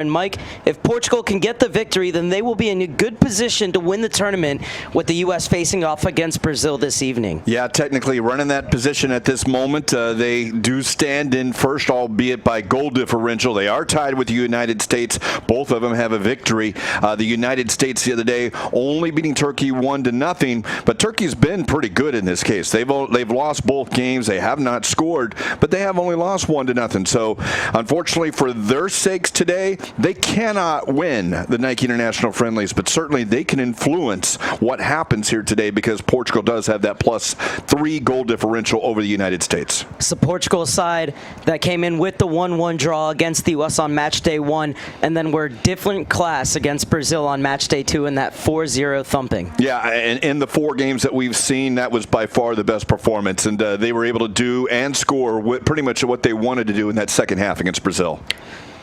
And Mike, if Portugal can get the victory, then they will be in a good position to win the tournament with the U.S. facing off against Brazil this evening. Yeah, technically running that position at this moment. They do stand in first, albeit by goal differential. They are tied with the United States. Both of them have a victory. The United States the other day only beating Turkey 1-0, but Turkey's been pretty good in this case. They've lost both games. They have not scored, but they have only lost 1-0. So unfortunately for their sakes today, they cannot win the Nike International Friendlies, but certainly they can influence what happens here today because Portugal does have that +3 goal differential over the United States. It's the Portugal side that came in with the 1-1 draw against the U.S. on match day 1, and then we're different class against Brazil on match day 2 in that 4-0 thumping. Yeah, and in the 4 games that we've seen, that was by far the best performance, and they were able to do and score pretty much what they wanted to do in that second half against Brazil.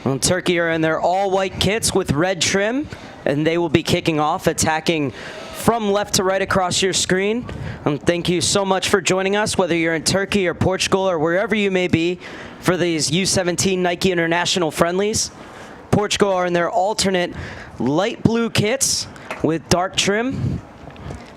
Well, Turkey are in their all-white kits with red trim, and they will be kicking off, attacking from left to right across your screen. And thank you so much for joining us, whether you're in Turkey or Portugal or wherever you may be, for these U17 Nike International Friendlies. Portugal are in their alternate light blue kits with dark trim,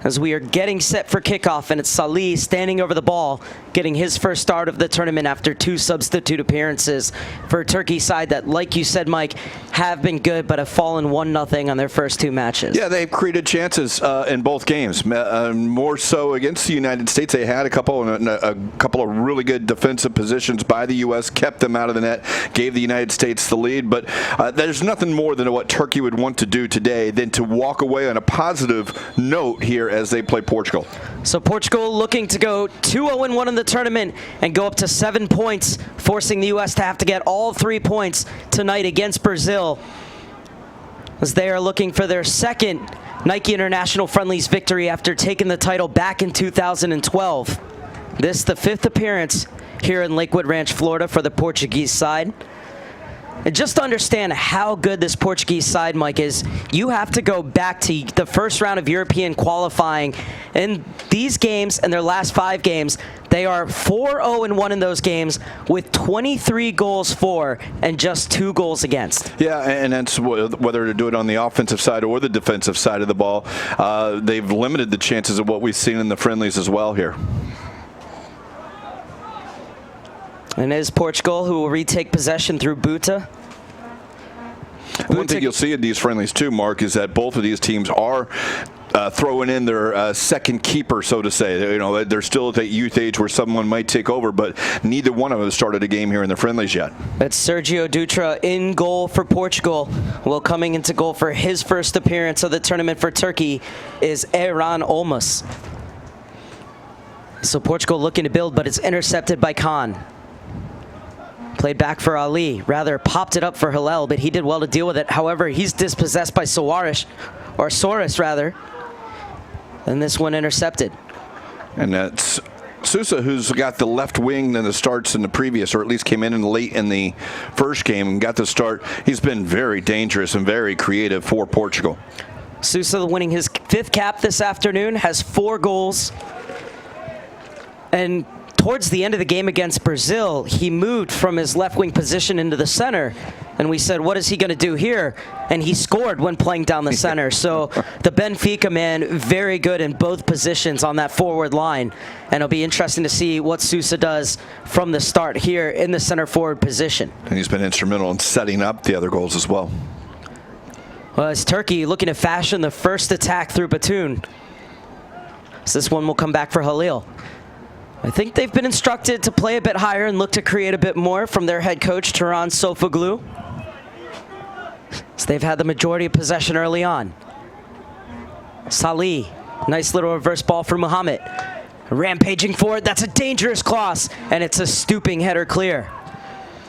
as we are getting set for kickoff, and it's Salih standing over the ball, getting his first start of the tournament after 2 substitute appearances for a Turkey side that, like you said, Mike, have been good but have fallen 1-0 on their first 2 matches. Yeah, they've created chances in both games. More so against the United States. They had a couple of really good defensive positions by the U.S., kept them out of the net, gave the United States the lead. But there's nothing more than what Turkey would want to do today than to walk away on a positive note here as they play Portugal. So Portugal looking to go 2-0-1 in the tournament and go up to 7 points, forcing the U.S. to have to get all 3 points tonight against Brazil, as they are looking for their second Nike International Friendlies victory after taking the title back in 2012. This the 5th appearance here in Lakewood Ranch, Florida for the Portuguese side. And just to understand how good this Portuguese side, Mike, is, you have to go back to the first round of European qualifying. In these games and their last 5 games, they are 4-0-1 in those games with 23 goals for and just 2 goals against. Yeah, and that's whether to do it on the offensive side or the defensive side of the ball. They've limited the chances of what we've seen in the friendlies as well here. And it is Portugal who will retake possession through Buta. One thing you'll see in these friendlies too, Mark, is that both of these teams are throwing in their second keeper, so to say. You know, they're still at that youth age where someone might take over, but neither one of them has started a game here in the friendlies yet. It's Sergio Dutra in goal for Portugal. Well, coming into goal for his first appearance of the tournament for Turkey is Eren Olmos. So Portugal looking to build, but it's intercepted by Khan. Played back for Ali. Rather popped it up for Hillel, but he did well to deal with it. However, he's dispossessed by Soares, or Soares rather. And this one intercepted. And that's Sousa, who's got the left wing than the starts in the previous, or at least came in late in the first game and got the start. He's been very dangerous and very creative for Portugal. Sousa winning his 5th cap this afternoon, has 4 goals. And towards the end of the game against Brazil, he moved from his left wing position into the center. And we said, what is he going to do here? And he scored when playing down the center. So the Benfica man, very good in both positions on that forward line. And it'll be interesting to see what Sousa does from the start here in the center forward position. And he's been instrumental in setting up the other goals as well. Well, it's Turkey looking to fashion the first attack through Batoon. So this one will come back for Halil. I think they've been instructed to play a bit higher and look to create a bit more from their head coach, Turan Sofoglu. So they've had the majority of possession early on. Salih, nice little reverse ball for Muhammad. Rampaging forward, that's a dangerous cross, and it's a stooping header clear.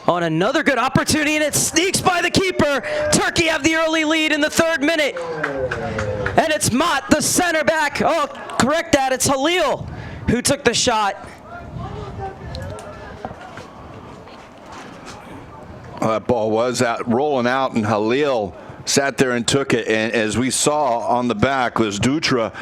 On another good opportunity, and it sneaks by the keeper. Turkey have the early lead in the 3rd minute. And it's Mott, the center back. Oh, correct that, it's Halil who took the shot. That ball was rolling out, and Halil sat there and took it. And as we saw on the back, was Dutra,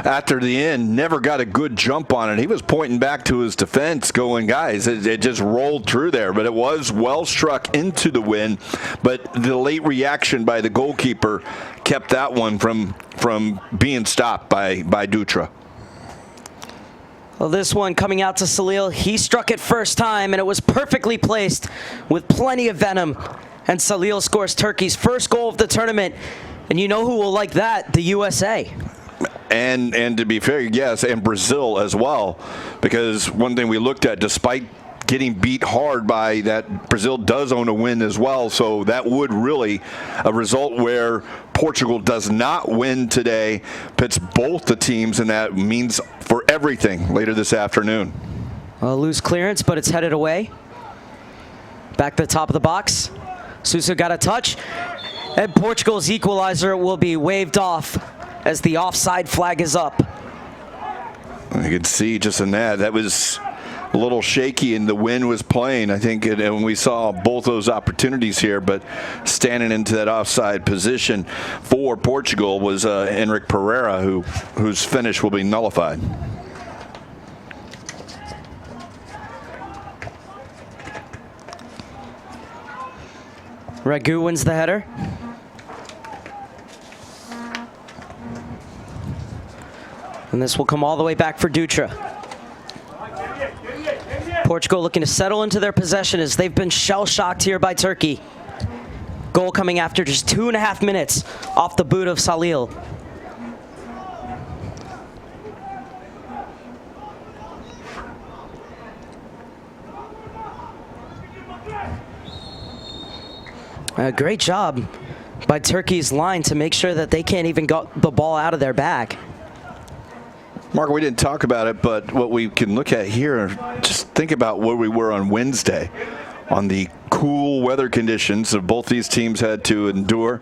after the end, never got a good jump on it. He was pointing back to his defense going, guys, it just rolled through there. But it was well struck into the wind. But the late reaction by the goalkeeper kept that one from being stopped by Dutra. Well, this one coming out to Salil, he struck it first time, and it was perfectly placed with plenty of venom. And Salil scores Turkey's first goal of the tournament. And you know who will like that? The USA. And to be fair, yes, and Brazil as well. Because one thing we looked at, despite getting beat hard by that, Brazil does own a win as well. So that would really, a result where Portugal does not win today, pits both the teams, and that means for everything later this afternoon. A loose clearance, but it's headed away. Back to the top of the box. Sousa got a touch, and Portugal's equalizer will be waved off as the offside flag is up. You can see just in that was a little shaky and the wind was playing, I think, and we saw both those opportunities here, but standing into that offside position for Portugal was Enric Pereira, whose finish will be nullified. Ragu wins the header. And this will come all the way back for Dutra. Portugal looking to settle into their possession as they've been shell-shocked here by Turkey. Goal coming after just 2.5 minutes off the boot of Salil. A great job by Turkey's line to make sure that they can't even get the ball out of their bag. Mark, we didn't talk about it, but what we can look at here, just think about where we were on Wednesday on the cool weather conditions that both these teams had to endure.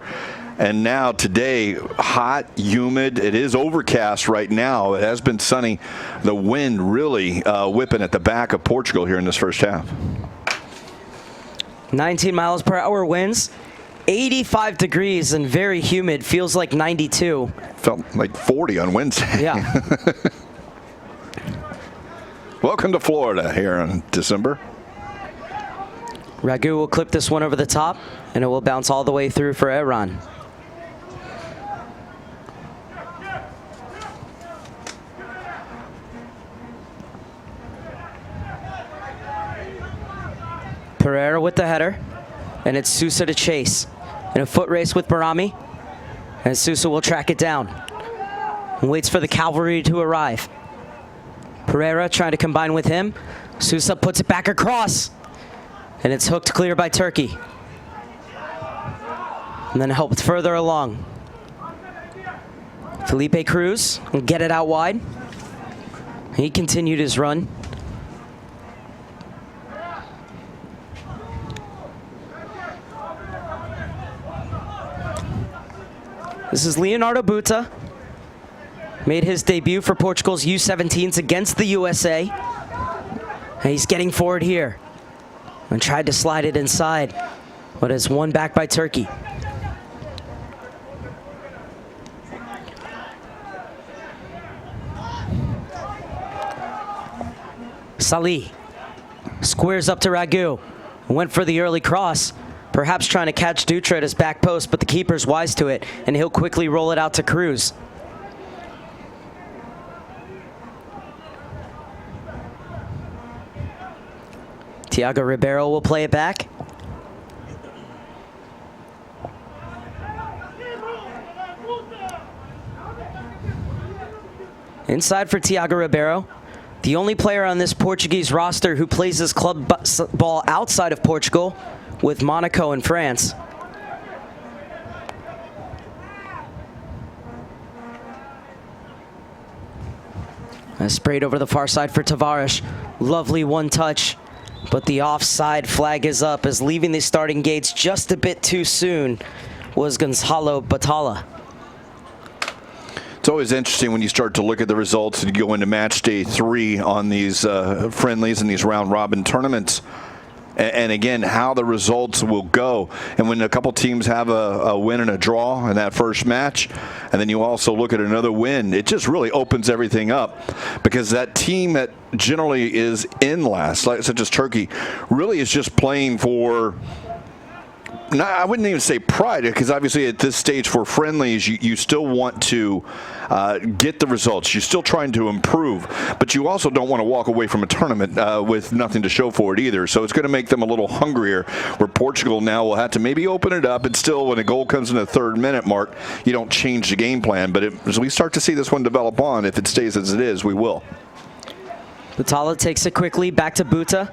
And now today, hot, humid. It is overcast right now. It has been sunny. The wind really whipping at the back of Portugal here in this first half. 19 miles per hour winds, 85 degrees and very humid, feels like 92. Felt like 40 on Wednesday. Yeah. Welcome to Florida here in December. Ragu will clip this one over the top, and it will bounce all the way through for Iran. Pereira with the header, and it's Sousa to chase. In a foot race with Barami, and Sousa will track it down and waits for the cavalry to arrive. Pereira trying to combine with him. Sousa puts it back across, and it's hooked clear by Turkey. And then helped further along. Felipe Cruz will get it out wide. He continued his run. This is Leonardo Buta. Made his debut for Portugal's U17s against the USA. And he's getting forward here. And tried to slide it inside, but is won back by Turkey. Salih squares up to Ragu. Went for the early cross. Perhaps trying to catch Dutra at his back post, but the keeper's wise to it, and he'll quickly roll it out to Cruz. Thiago Ribeiro will play it back. Inside for Thiago Ribeiro. The only player on this Portuguese roster who plays his club ball outside of Portugal, with Monaco and France. Sprayed over the far side for Tavares. Lovely one touch, but the offside flag is up as leaving the starting gates just a bit too soon was Gonzalo Batalla. It's always interesting when you start to look at the results and you go into match day 3 on these friendlies and these round robin tournaments. and again, how the results will go. And when a couple teams have a win and a draw in that first match, and then you also look at another win, it just really opens everything up, because that team that generally is in last, like such as Turkey, really is just playing for, I wouldn't even say pride, because obviously at this stage for friendlies, you still want to get the results. You're still trying to improve, but you also don't want to walk away from a tournament with nothing to show for it either. So it's going to make them a little hungrier, where Portugal now will have to maybe open it up, and still when a goal comes in the 3rd minute mark, you don't change the game plan. But as we start to see this one develop on, if it stays as it is, we will. Butala takes it quickly, back to Buta.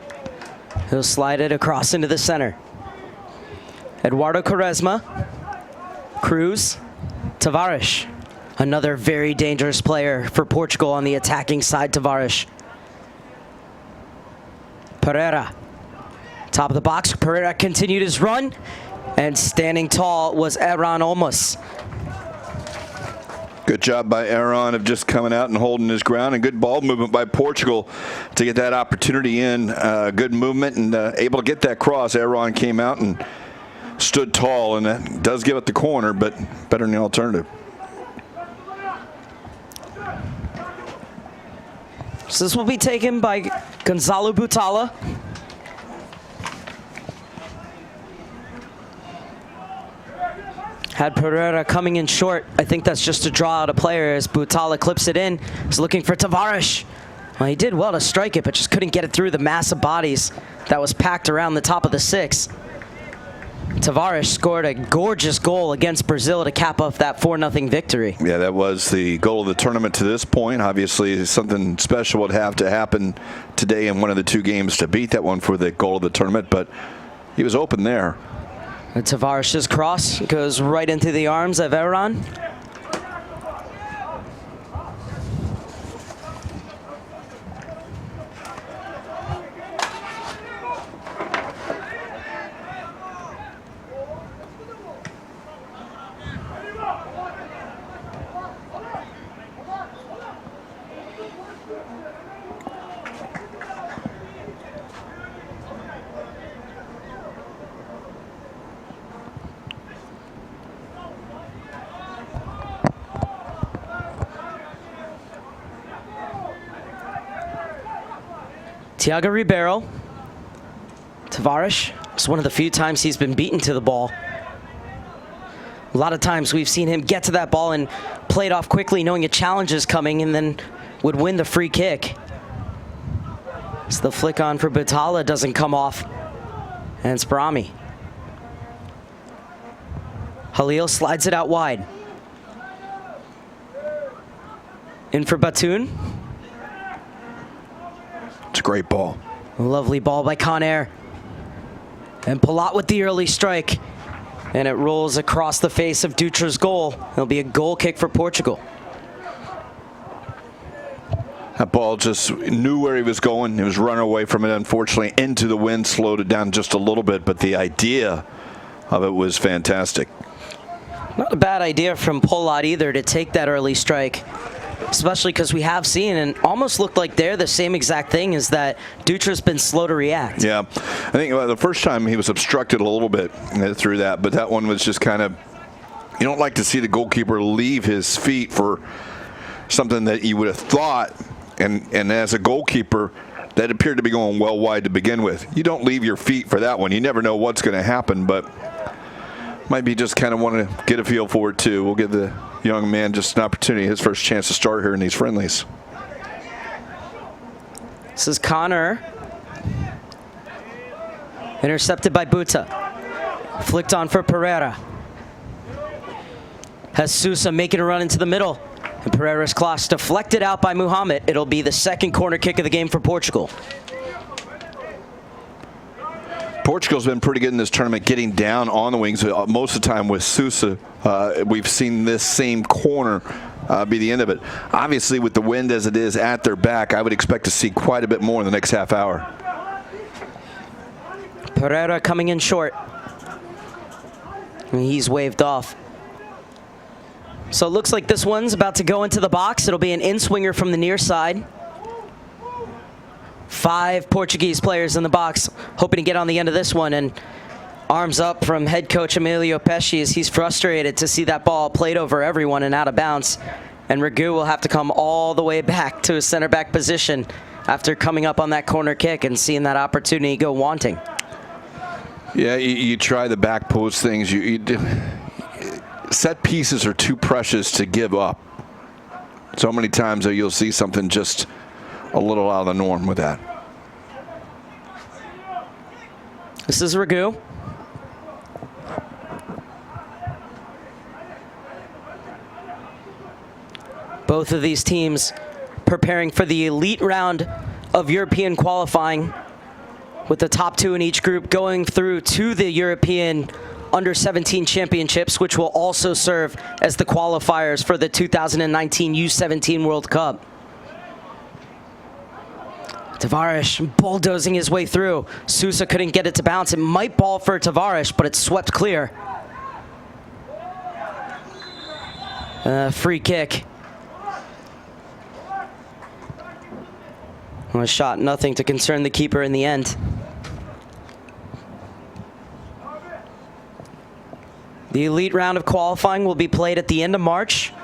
He'll slide it across into the center. Eduardo Quaresma, Cruz, Tavares. Another very dangerous player for Portugal on the attacking side, Tavares. Pereira, top of the box. Pereira continued his run, and standing tall was Aaron Olmos. Good job by Aaron of just coming out and holding his ground, and good ball movement by Portugal to get that opportunity in. Good movement and able to get that cross. Aaron came out and stood tall, and that does give it the corner, but better than the alternative. So this will be taken by Gonzalo Butala. Had Pereira coming in short. I think that's just to draw out a player as Butala clips it in. He's looking for Tavares. Well, he did well to strike it, but just couldn't get it through the mass of bodies that was packed around the top of the 6. Tavares scored a gorgeous goal against Brazil to cap off that 4-0 victory. Yeah, that was the goal of the tournament to this point. Obviously, something special would have to happen today in one of the 2 games to beat that one for the goal of the tournament, but he was open there. And Tavares' cross goes right into the arms of Aaron. Thiago Ribeiro. Tavares. It's one of the few times he's been beaten to the ball. A lot of times we've seen him get to that ball and play it off quickly, knowing a challenge is coming, and then would win the free kick. So the flick on for Butala doesn't come off. And it's Brahmi. Halil slides it out wide. In for Batoon. It's a great ball. A lovely ball by Conair. And Palat with the early strike. And it rolls across the face of Dutra's goal. It'll be a goal kick for Portugal. That ball just knew where he was going. He was running away from it, unfortunately, into the wind, slowed it down just a little bit, but the idea of it was fantastic. Not a bad idea from Palat either to take that early strike. Especially because we have seen, and almost looked like they're the same exact thing, is that Dutra's been slow to react. Yeah, I think the first time he was obstructed a little bit through that, but that one was just kind of, you don't like to see the goalkeeper leave his feet for something that you would have thought, and as a goalkeeper, that appeared to be going well wide to begin with. You don't leave your feet for that one. You never know what's going to happen, but might be just kind of want to get a feel for it too. We'll give the young man just an opportunity, his first chance to start here in these friendlies. This is Connor. Intercepted by Buta. Flicked on for Pereira. Has Sousa making a run into the middle. And Pereira's cross deflected out by Muhammad. It'll be the second corner kick of the game for Portugal. Portugal's been pretty good in this tournament, getting down on the wings. Most of the time with Sousa, we've seen this same corner be the end of it. Obviously, with the wind as it is at their back, I would expect to see quite a bit more in the next half hour. Pereira coming in short. And he's waved off. So it looks like this one's about to go into the box. It'll be an in-swinger from the near side. 5 Portuguese players in the box, hoping to get on the end of this one. And arms up from head coach Emilio Pesci as he's frustrated to see that ball played over everyone and out of bounds. And Ragu will have to come all the way back to his center back position after coming up on that corner kick and seeing that opportunity go wanting. Yeah, you try the back post things. Set pieces are too precious to give up. So many times though, you'll see something just a little out of the norm with that. This is Ragu. Both of these teams preparing for the elite round of European qualifying, with the top 2 in each group going through to the European Under-17 Championships, which will also serve as the qualifiers for the 2019 U17 World Cup. Tavares bulldozing his way through. Sousa couldn't get it to bounce. It might ball for Tavares, but it's swept clear. Free kick. A shot, nothing to concern the keeper in the end. The elite round of qualifying will be played at the end of March,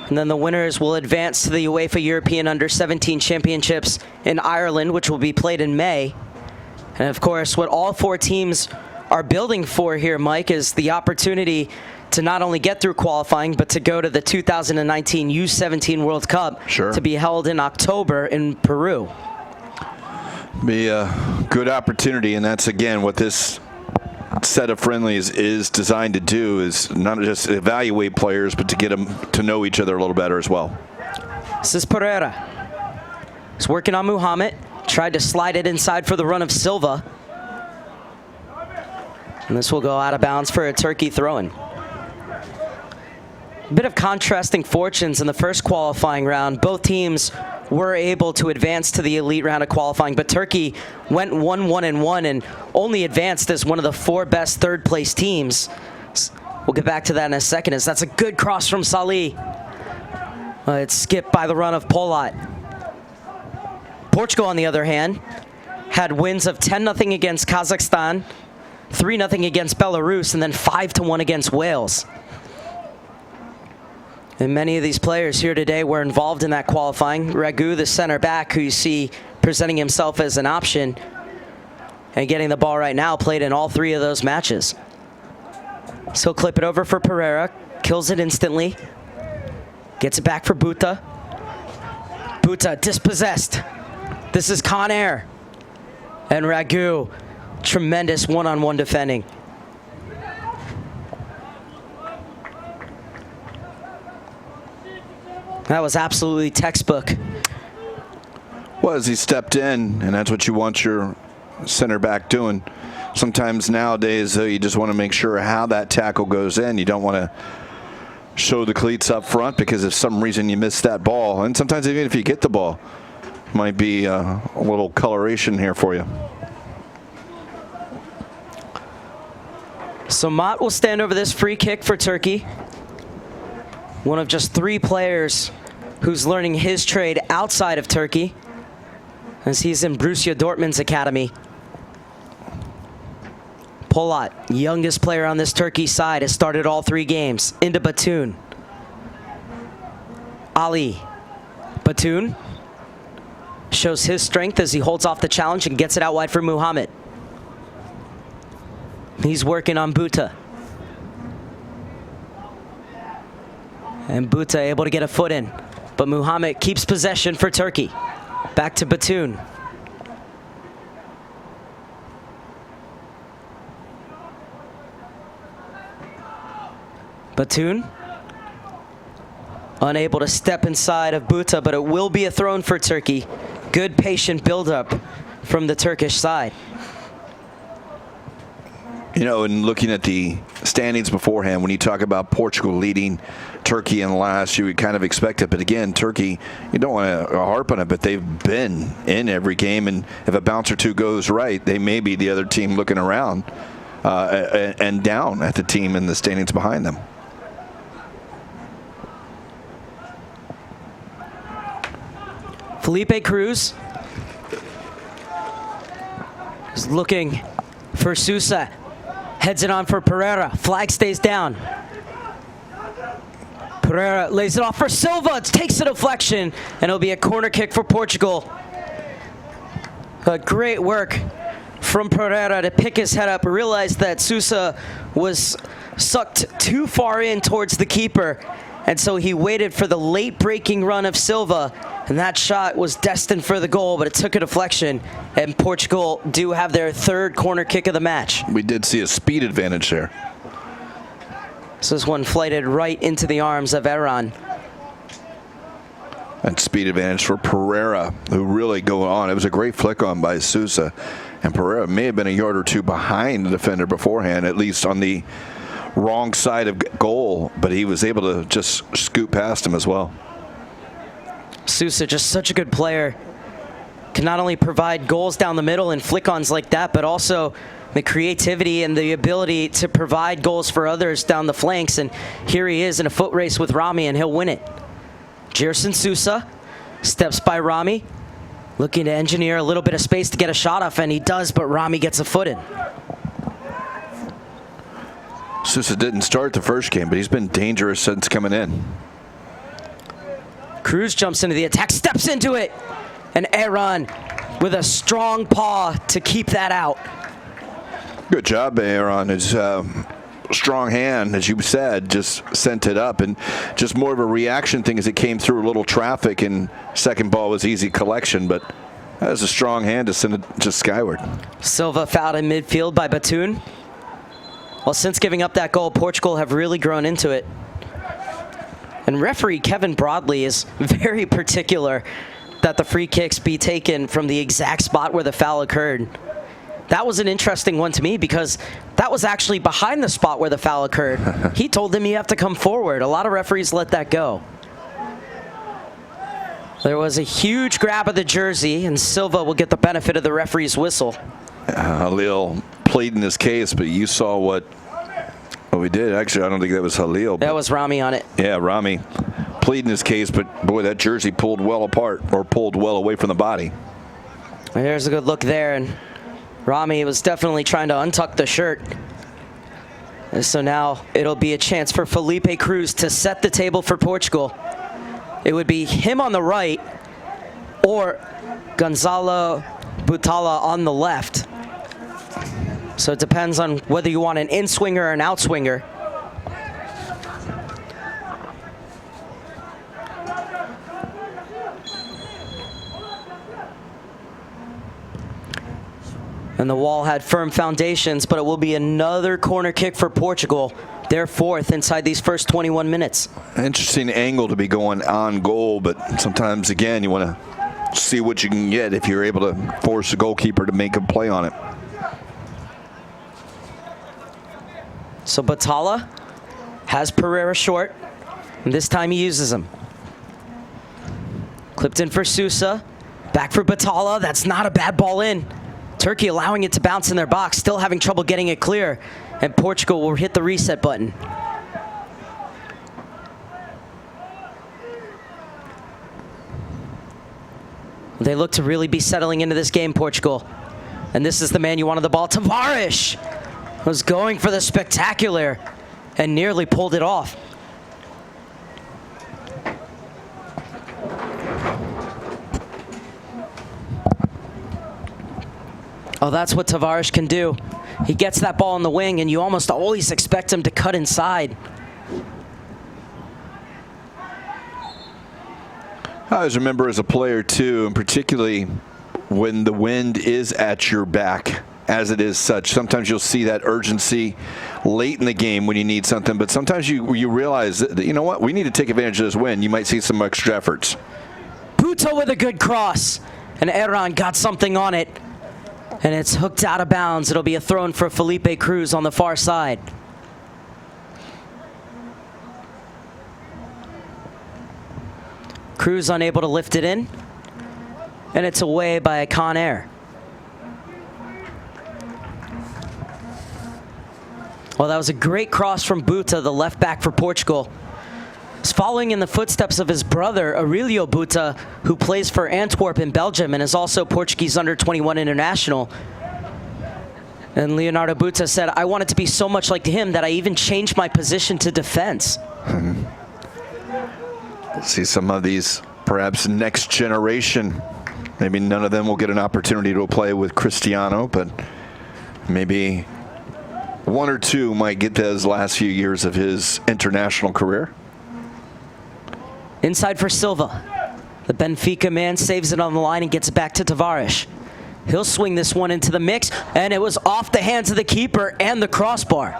and then the winners will advance to the UEFA European Under-17 Championships in Ireland, which will be played in May. And of course, what all 4 teams are building for here, Mike, is the opportunity to not only get through qualifying, but to go to the 2019 U17 World Cup, sure, to be held in October in Peru. Be a good opportunity, and that's again what this set of friendlies is designed to do, is not just evaluate players, but to get them to know each other a little better as well. This is Pereira. He's working on Muhammad. Tried to slide it inside for the run of Silva. And this will go out of bounds for a Turkey throw-in. A bit of contrasting fortunes in the first qualifying round. Both teams were able to advance to the elite round of qualifying, but Turkey went 1-1-1 and only advanced as one of the 4 best third-place teams. We'll get back to that in a second, as that's a good cross from Salih. It's skipped by the run of Polat. Portugal, on the other hand, had wins of 10-0 against Kazakhstan, 3-0 against Belarus, and then 5-1 against Wales. And many of these players here today were involved in that qualifying. Ragu, the center back, who you see presenting himself as an option and getting the ball right now, played in all 3 of those matches. So clip it over for Pereira, kills it instantly, gets it back for Buta. Buta dispossessed. This is Con Air. And Ragu, tremendous one-on-one defending. That was absolutely textbook. Well, as he stepped in, and that's what you want your center back doing. Sometimes nowadays, though, you just want to make sure how that tackle goes in. You don't want to show the cleats up front, because if some reason you miss that ball, and sometimes even if you get the ball, might be a little coloration here for you. So Mott will stand over this free kick for Turkey. One of just 3 players who's learning his trade outside of Turkey, as he's in Borussia Dortmund's academy. Polat, youngest player on this Turkey side, has started all 3 games. Into Batoon. Ali. Batoon shows his strength as he holds off the challenge and gets it out wide for Muhammad. He's working on Buta. And Buta able to get a foot in. But Muhammad keeps possession for Turkey. Back to Batoon. Batoon unable to step inside of Buta, but it will be a throw-in for Turkey. Good patient build-up from the Turkish side. You know, and looking at the standings beforehand, when you talk about Portugal leading Turkey in last, you would kind of expect it. But again, Turkey, you don't want to harp on it, but they've been in every game. And if a bounce or two goes right, they may be the other team looking around and down at the team in the standings behind them. Felipe Cruz He's looking for Sousa. Heads it on for Pereira. Flag stays down. Pereira lays it off for Silva. It takes a deflection, and it'll be a corner kick for Portugal. But great work from Pereira to pick his head up. Realized that Sousa was sucked too far in towards the keeper, and so he waited for the late breaking run of Silva, and that shot was destined for the goal, but it took a deflection, and Portugal do have their third corner kick of the match. We did see a speed advantage there. So this one flighted right into the arms of Aaron. And speed advantage for Pereira, who really go on. It was a great flick on by Sousa, and Pereira may have been a yard or two behind the defender beforehand, at least on the wrong side of goal, but he was able to just scoot past him as well. Sousa, just such a good player. Can not only provide goals down the middle and flick-ons like that, but also the creativity and the ability to provide goals for others down the flanks. And here he is in a foot race with Rami, and he'll win it. Gerson Sousa steps by Rami, looking to engineer a little bit of space to get a shot off, and he does, but Rami gets a foot in. Sousa didn't start the first game, but he's been dangerous since coming in. Cruz jumps into the attack, steps into it, and Aaron with a strong paw to keep that out. Good job, Aaron. His strong hand, as you said, just sent it up, and just more of a reaction thing as it came through a little traffic, and second ball was easy collection, but that was a strong hand to send it just skyward. Silva fouled in midfield by Batoon. Well, since giving up that goal, Portugal have really grown into it. And referee Kevin Broadley is very particular that the free kicks be taken from the exact spot where the foul occurred. That was an interesting one to me because that was actually behind the spot where the foul occurred. He told them you have to come forward. A lot of referees let that go. There was a huge grab of the jersey, and Silva will get the benefit of the referee's whistle. Halil pleading his case, but you saw what we did. Actually, I don't think that was Halil. That was Rami on it. Yeah, Rami pleading his case, but boy, that jersey pulled well apart, or pulled well away from the body. There's a good look there, and Rami was definitely trying to untuck the shirt. And so now it'll be a chance for Felipe Cruz to set the table for Portugal. It would be him on the right or Gonzalo Butala on the left. So it depends on whether you want an in-swinger or an out-swinger. And the wall had firm foundations, but it will be another corner kick for Portugal. Their fourth inside these first 21 minutes. Interesting angle to be going on goal, but sometimes, again, you want to see what you can get if you're able to force the goalkeeper to make a play on it. So Batalla has Pereira short, and this time he uses him. Clipped in for Sousa, back for Batalla. That's not a bad ball in. Turkey allowing it to bounce in their box, still having trouble getting it clear, and Portugal will hit the reset button. They look to really be settling into this game, Portugal. And this is the man you wanted the ball. Tavares was going for the spectacular and nearly pulled it off. Oh, that's what Tavares can do. He gets that ball in the wing, and you almost always expect him to cut inside. I always remember as a player, too, and particularly when the wind is at your back, as it is such, sometimes you'll see that urgency late in the game when you need something, but sometimes you realize that, you know what, we need to take advantage of this wind. You might see some extra efforts. Puto with a good cross, and Aaron got something on it, and it's hooked out of bounds. It'll be a throw-in for Felipe Cruz on the far side. Cruz unable to lift it in, and it's away by a Con Air. Well, that was a great cross from Buta, the left back for Portugal. He's following in the footsteps of his brother, Aurelio Buta, who plays for Antwerp in Belgium and is also Portuguese under-21 international. And Leonardo Buta said, I wanted to be so much like him that I even changed my position to defense. We'll see some of these, perhaps next generation. Maybe none of them will get an opportunity to play with Cristiano, but maybe one or two might get those last few years of his international career. Inside for Silva. The Benfica man saves it on the line and gets it back to Tavares. He'll swing this one into the mix, and it was off the hands of the keeper and the crossbar.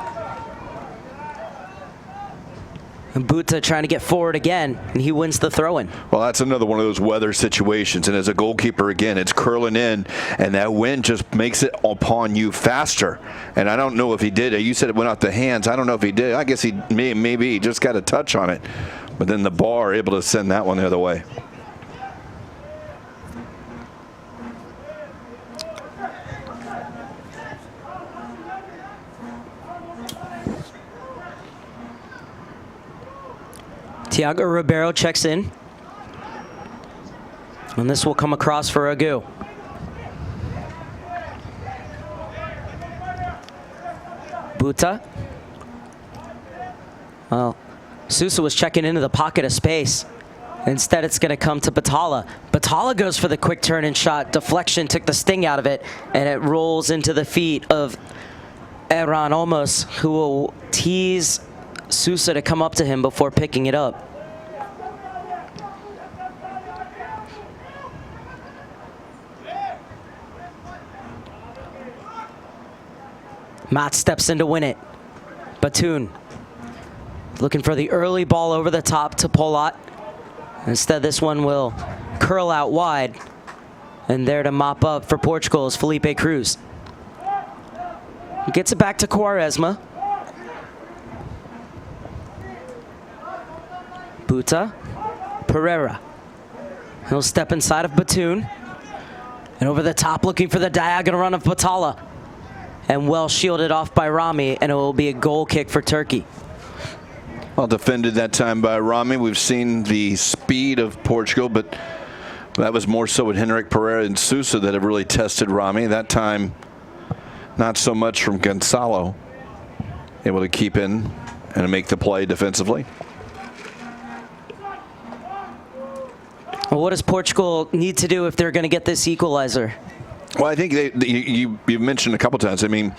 And Buta trying to get forward again, and he wins the throw-in. Well, that's another one of those weather situations, and as a goalkeeper, again, it's curling in, and that wind just makes it upon you faster. And I don't know if he did it. You said it went off the hands. I don't know if he did. I guess he maybe he just got a touch on it, but then the bar able to send that one the other way. Thiago Ribeiro checks in. And this will come across for Agu. Buta. Well, Sousa was checking into the pocket of space. Instead, it's going to come to Batalla. Batalla goes for the quick turn and shot. Deflection took the sting out of it, and it rolls into the feet of Erran Olmos, who will tease Sousa to come up to him before picking it up. Matt steps in to win it. Batoon looking for the early ball over the top to Polat. Instead, this one will curl out wide. And there to mop up for Portugal is Felipe Cruz. He gets it back to Quaresma. Buta. Pereira. He'll step inside of Batoon. And over the top looking for the diagonal run of Batalla. And well shielded off by Rami, and it will be a goal kick for Turkey. Well defended that time by Rami. We've seen the speed of Portugal, but that was more so with Henrik Pereira and Sousa that have really tested Rami. That time, not so much from Gonzalo. Able to keep in and make the play defensively. Well, what does Portugal need to do if they're going to get this equalizer? Well, I think you mentioned a couple times. I mean,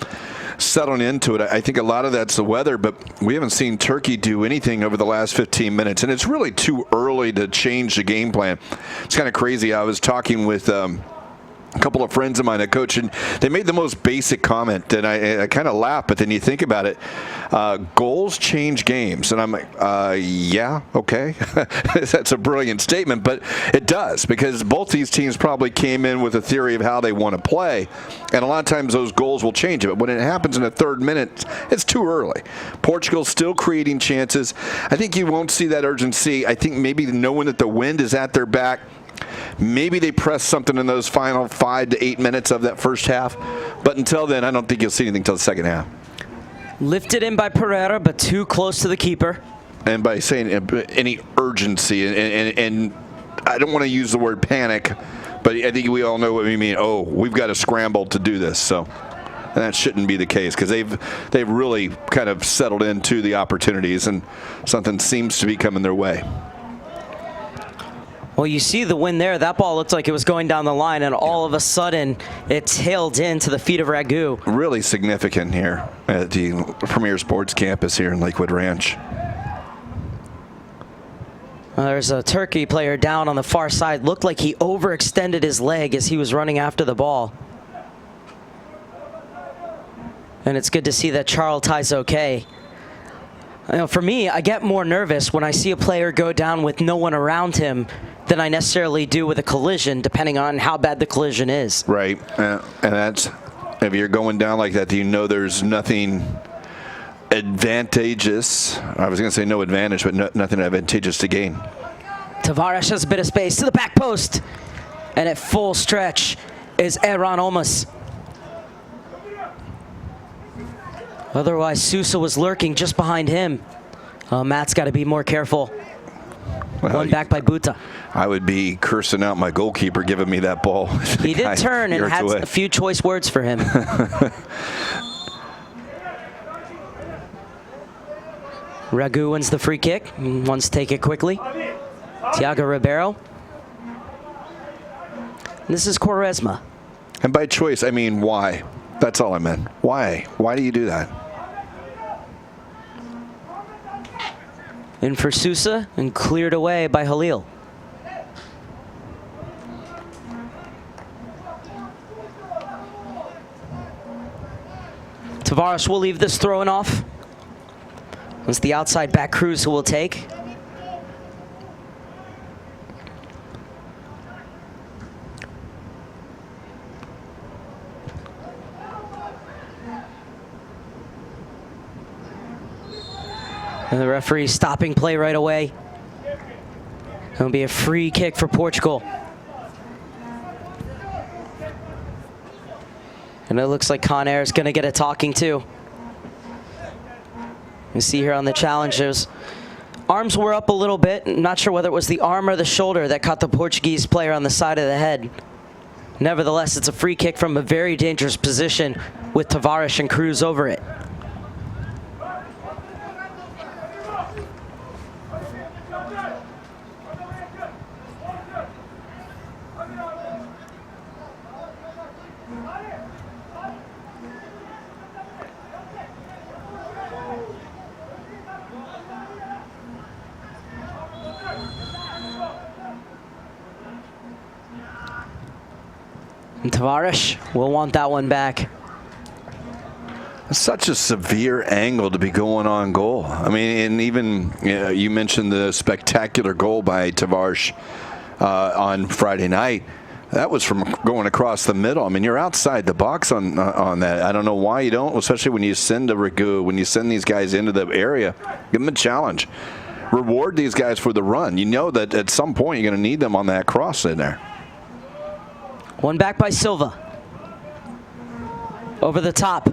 settling into it. I think a lot of that's the weather, but we haven't seen Turkey do anything over the last 15 minutes, and it's really too early to change the game plan. It's kind of crazy. I was talking with a couple of friends of mine that coach, and they made the most basic comment, and I kind of laughed, but then you think about it. Goals change games, and I'm like, yeah, okay. That's a brilliant statement, but it does, because both these teams probably came in with a theory of how they want to play, and a lot of times those goals will change it, but when it happens in the third minute, it's too early. Portugal's still creating chances. I think you won't see that urgency. I think maybe knowing that the wind is at their back, maybe they press something in those final 5 to 8 minutes of that first half. But until then, I don't think you'll see anything until the second half. Lifted in by Pereira, but too close to the keeper. And by saying any urgency, and I don't want to use the word panic, but I think we all know what we mean. Oh, we've got to scramble to do this. So and that shouldn't be the case, because they've really kind of settled into the opportunities, and something seems to be coming their way. Well, you see the win there. That ball looked like it was going down the line, and all of a sudden, it tailed into the feet of Ragu. Really significant here at the Premier Sports Campus here in Lakewood Ranch. There's a Turkey player down on the far side. Looked like he overextended his leg as he was running after the ball. And it's good to see that Charles Ty's okay. You know, for me, I get more nervous when I see a player go down with no one around him than I necessarily do with a collision, depending on how bad the collision is. Right, and that's, if you're going down like that, you know there's nothing advantageous. I was going to say no advantage, but nothing advantageous to gain. Tavares has a bit of space to the back post, and at full stretch is Erran Olmos. Otherwise, Sousa was lurking just behind him. Matt's got to be more careful. Well, One back by Buta. I would be cursing out my goalkeeper giving me that ball. He did turn and had a few choice words for him. Ragu wins the free kick and wants to take it quickly. Thiago Ribeiro. And this is Quaresma. And by choice, I mean why? That's all I meant. Why? Why do you do that? In for Sousa and cleared away by Halil. Tavares will leave this throwing off. It's the outside back Cruz who will take. And the referee stopping play right away. It'll be a free kick for Portugal. And it looks like Conair is going to get a talking too. You see here on the challenges, arms were up a little bit. Not sure whether it was the arm or the shoulder that caught the Portuguese player on the side of the head. Nevertheless, it's a free kick from a very dangerous position with Tavares and Cruz over it. And Tavares will want that one back. Such a severe angle to be going on goal. I mean, and even you mentioned the spectacular goal by Tavares on Friday night. That was from going across the middle. I mean, you're outside the box on that. I don't know why you don't, especially when you send a Ragu, when you send these guys into the area, give them a challenge. Reward these guys for the run. You know that at some point you're going to need them on that cross in there. One back by Silva. Over the top.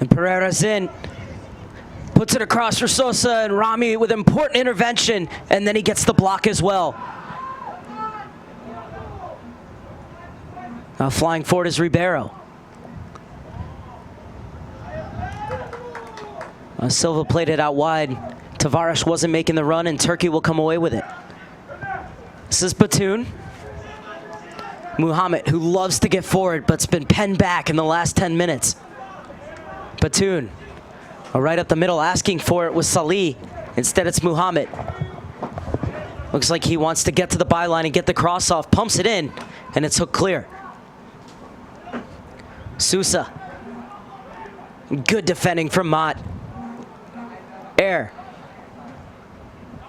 And Pereira's in. Puts it across for Sosa, and Rami with important intervention, and then he gets the block as well. Now flying forward is Ribeiro. Silva played it out wide. Tavares wasn't making the run, and Turkey will come away with it. This is Batoon. Muhammad, who loves to get forward, but's been penned back in the last 10 minutes. Batoon, right up the middle, asking for it was Salih. Instead, it's Muhammad. Looks like he wants to get to the byline and get the cross off. Pumps it in, and it's hooked clear. Sousa. Good defending from Mott. Air.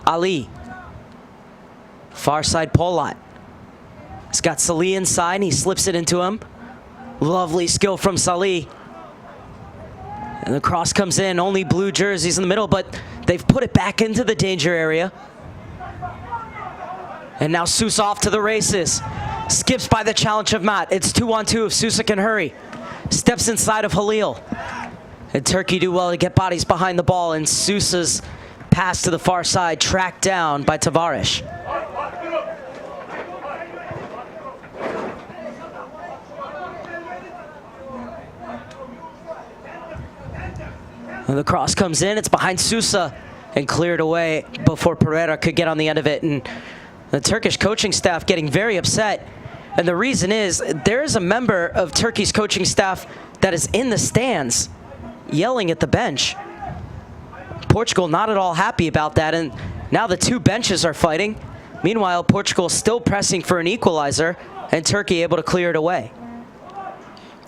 Ali. Far side Polat. He's got Salih inside, and he slips it into him. Lovely skill from Salih. And the cross comes in, only blue jerseys in the middle, but they've put it back into the danger area. And now Sousa off to the races. Skips by the challenge of Matt. It's 2-on-2 if Sousa can hurry. Steps inside of Halil. And Turkey do well to get bodies behind the ball, and Sousa's pass to the far side tracked down by Tavares. And the cross comes in, it's behind Sousa and cleared away before Pereira could get on the end of it. And the Turkish coaching staff getting very upset. And the reason is there is a member of Turkey's coaching staff that is in the stands yelling at the bench. Portugal not at all happy about that, and now the two benches are fighting. Meanwhile, Portugal still pressing for an equalizer, and Turkey able to clear it away.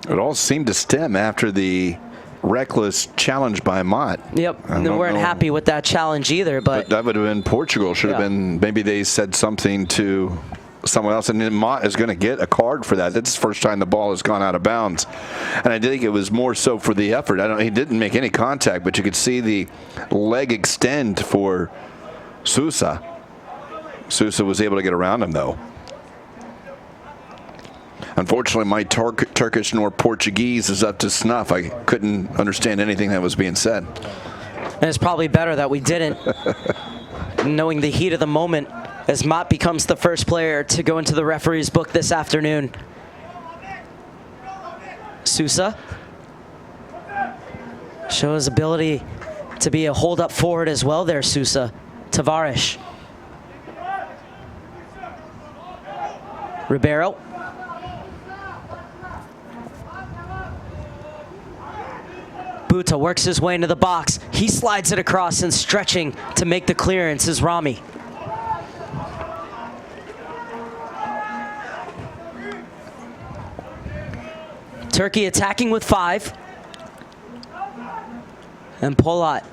It all seemed to stem after the reckless challenge by Mott. Yep, they weren't happy with that challenge either. But that would have been Portugal. Should have been, maybe they said something to someone else, and then Mott is going to get a card for that. That's the first time the ball has gone out of bounds. And I think it was more so for the effort. He didn't make any contact, but you could see the leg extend for Sousa. Sousa was able to get around him, though. Unfortunately, my Turkish nor Portuguese is up to snuff. I couldn't understand anything that was being said. And it's probably better that we didn't, knowing the heat of the moment, as Mott becomes the first player to go into the referee's book this afternoon. Sousa shows ability to be a hold-up forward as well there, Sousa. Tavares. Ribeiro. Buta works his way into the box. He slides it across, and stretching to make the clearance is Rami. Turkey attacking with 5. And Polat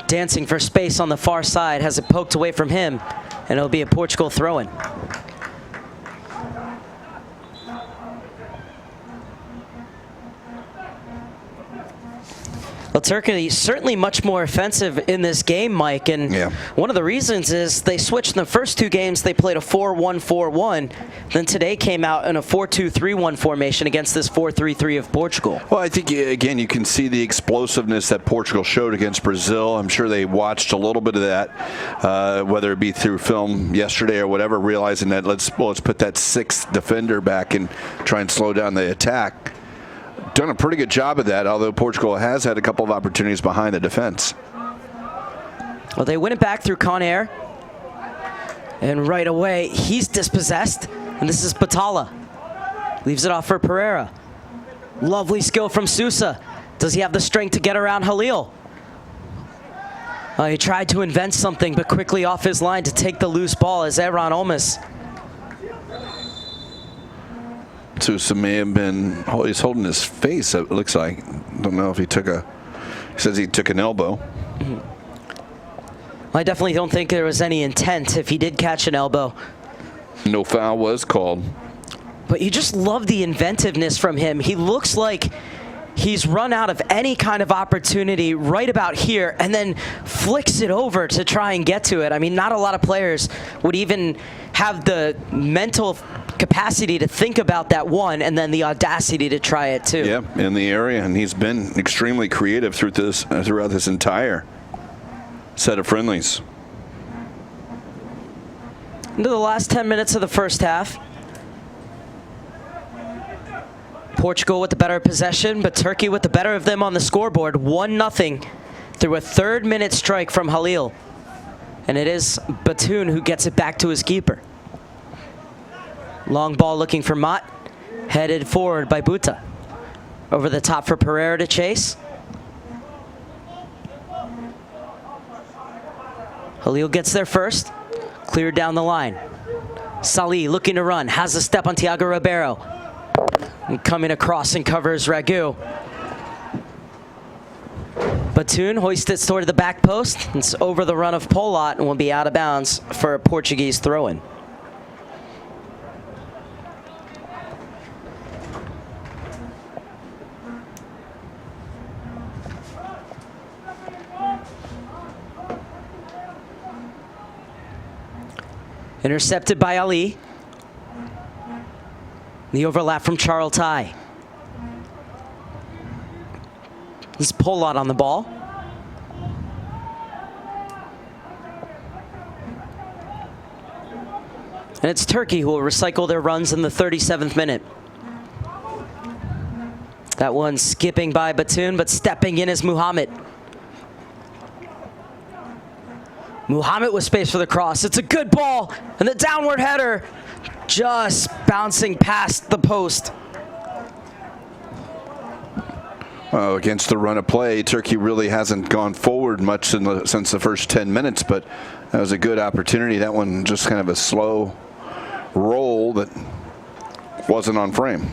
dancing for space on the far side, has it poked away from him, and it'll be a Portugal throw-in. Well, Turkey certainly much more offensive in this game, Mike, and one of the reasons is they switched in the first 2 games. They played a 4-1-4-1, then today came out in a 4-2-3-1 formation against this 4-3-3 of Portugal. Well, I think, again, you can see the explosiveness that Portugal showed against Brazil. I'm sure they watched a little bit of that, whether it be through film yesterday or whatever, realizing that let's put that 6th defender back and try and slow down the attack. Done a pretty good job of that, although Portugal has had a couple of opportunities behind the defense. Well, they win it back through Conair. And right away, he's dispossessed. And this is Batala. Leaves it off for Pereira. Lovely skill from Sousa. Does he have the strength to get around Halil? He tried to invent something, but quickly off his line to take the loose ball as Aaron Olmes. Sousa may have been, he's holding his face, it looks like. Don't know if he says he took an elbow. I definitely don't think there was any intent if he did catch an elbow. No foul was called. But you just love the inventiveness from him. He looks like he's run out of any kind of opportunity right about here and then flicks it over to try and get to it. I mean, not a lot of players would even have the mental capacity to think about that one and then the audacity to try it too. Yeah, in the area, and he's been extremely creative throughout this entire set of friendlies. Into the last 10 minutes of the first half. Portugal with the better possession, but Turkey with the better of them on the scoreboard. 1-0 through a 3rd-minute strike from Halil. And it is Batoon who gets it back to his keeper. Long ball looking for Mott. Headed forward by Buta. Over the top for Pereira to chase. Halil gets there first. Cleared down the line. Salih looking to run. Has a step on Thiago Ribeiro. And coming across and covers Ragu. Batoon hoists it toward the back post. It's over the run of Polat and will be out of bounds for a Portuguese throw-in. Intercepted by Ali. The overlap from Charles Tai. This is Polat on the ball. And it's Turkey who will recycle their runs in the 37th minute. That one skipping by Batoon, but stepping in is Muhammad. Muhammad with space for the cross. It's a good ball, and the downward header just bouncing past the post. Well, against the run of play, Turkey really hasn't gone forward much since the first 10 minutes, but that was a good opportunity. That one just kind of a slow roll that wasn't on frame.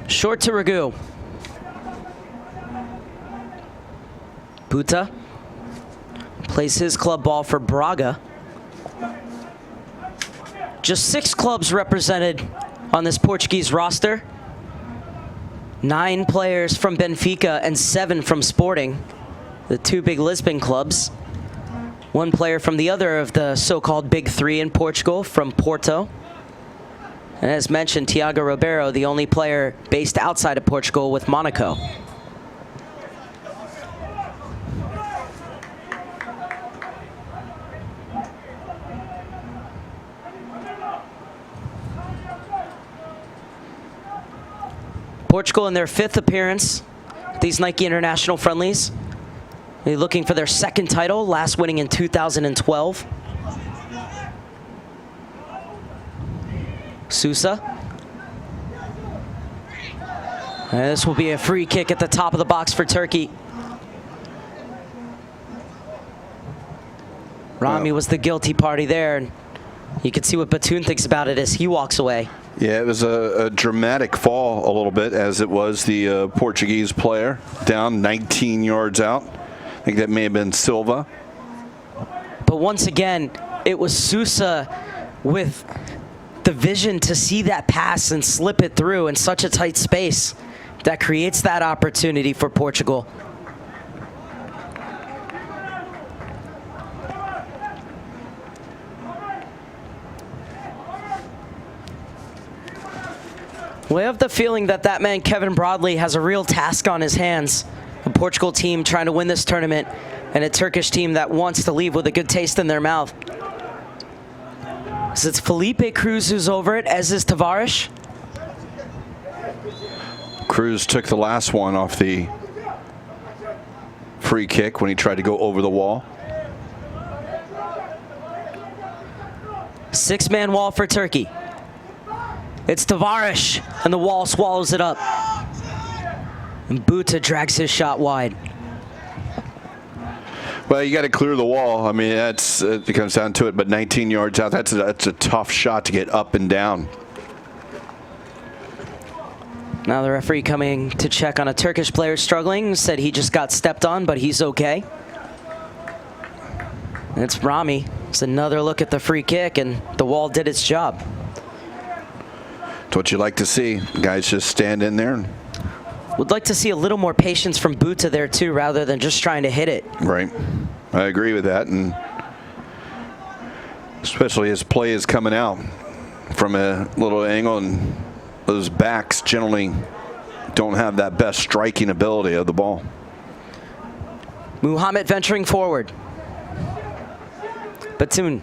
Short to Ragu. Buta plays his club ball for Braga. Just 6 clubs represented on this Portuguese roster. 9 players from Benfica and 7 from Sporting, the 2 big Lisbon clubs. 1 player from the other of the so-called Big 3 in Portugal, from Porto. And as mentioned, Thiago Ribeiro, the only player based outside of Portugal with Monaco. Portugal in their 5th appearance these Nike International Friendlies. They're looking for their second title, last winning in 2012. Sousa. And this will be a free kick at the top of the box for Turkey. Rami was the guilty party there, and you can see what Batoon thinks about it as he walks away. Yeah, it was a dramatic fall a little bit, as it was the Portuguese player down 19 yards out. I think that may have been Silva. But once again, it was Sousa with the vision to see that pass and slip it through in such a tight space that creates that opportunity for Portugal. We have the feeling that that man, Kevin Broadley, has a real task on his hands. A Portugal team trying to win this tournament, and a Turkish team that wants to leave with a good taste in their mouth. So it's Felipe Cruz who's over it, as is Tavares. Cruz took the last one off the free kick when he tried to go over the wall. Six-man wall for Turkey. It's Tavares, and the wall swallows it up. And Buta drags his shot wide. Well, you got to clear the wall. I mean, it comes down to it. But 19 yards out, that's a tough shot to get up and down. Now the referee coming to check on a Turkish player struggling. Said he just got stepped on, but he's okay. And it's Rami. It's another look at the free kick, and the wall did its job. It's what you like to see. Guys just stand in there. Would like to see a little more patience from Buta there too, rather than just trying to hit it. Right. I agree with that, and especially as play is coming out from a little angle, and those backs generally don't have that best striking ability of the ball. Muhammad venturing forward. Batoon.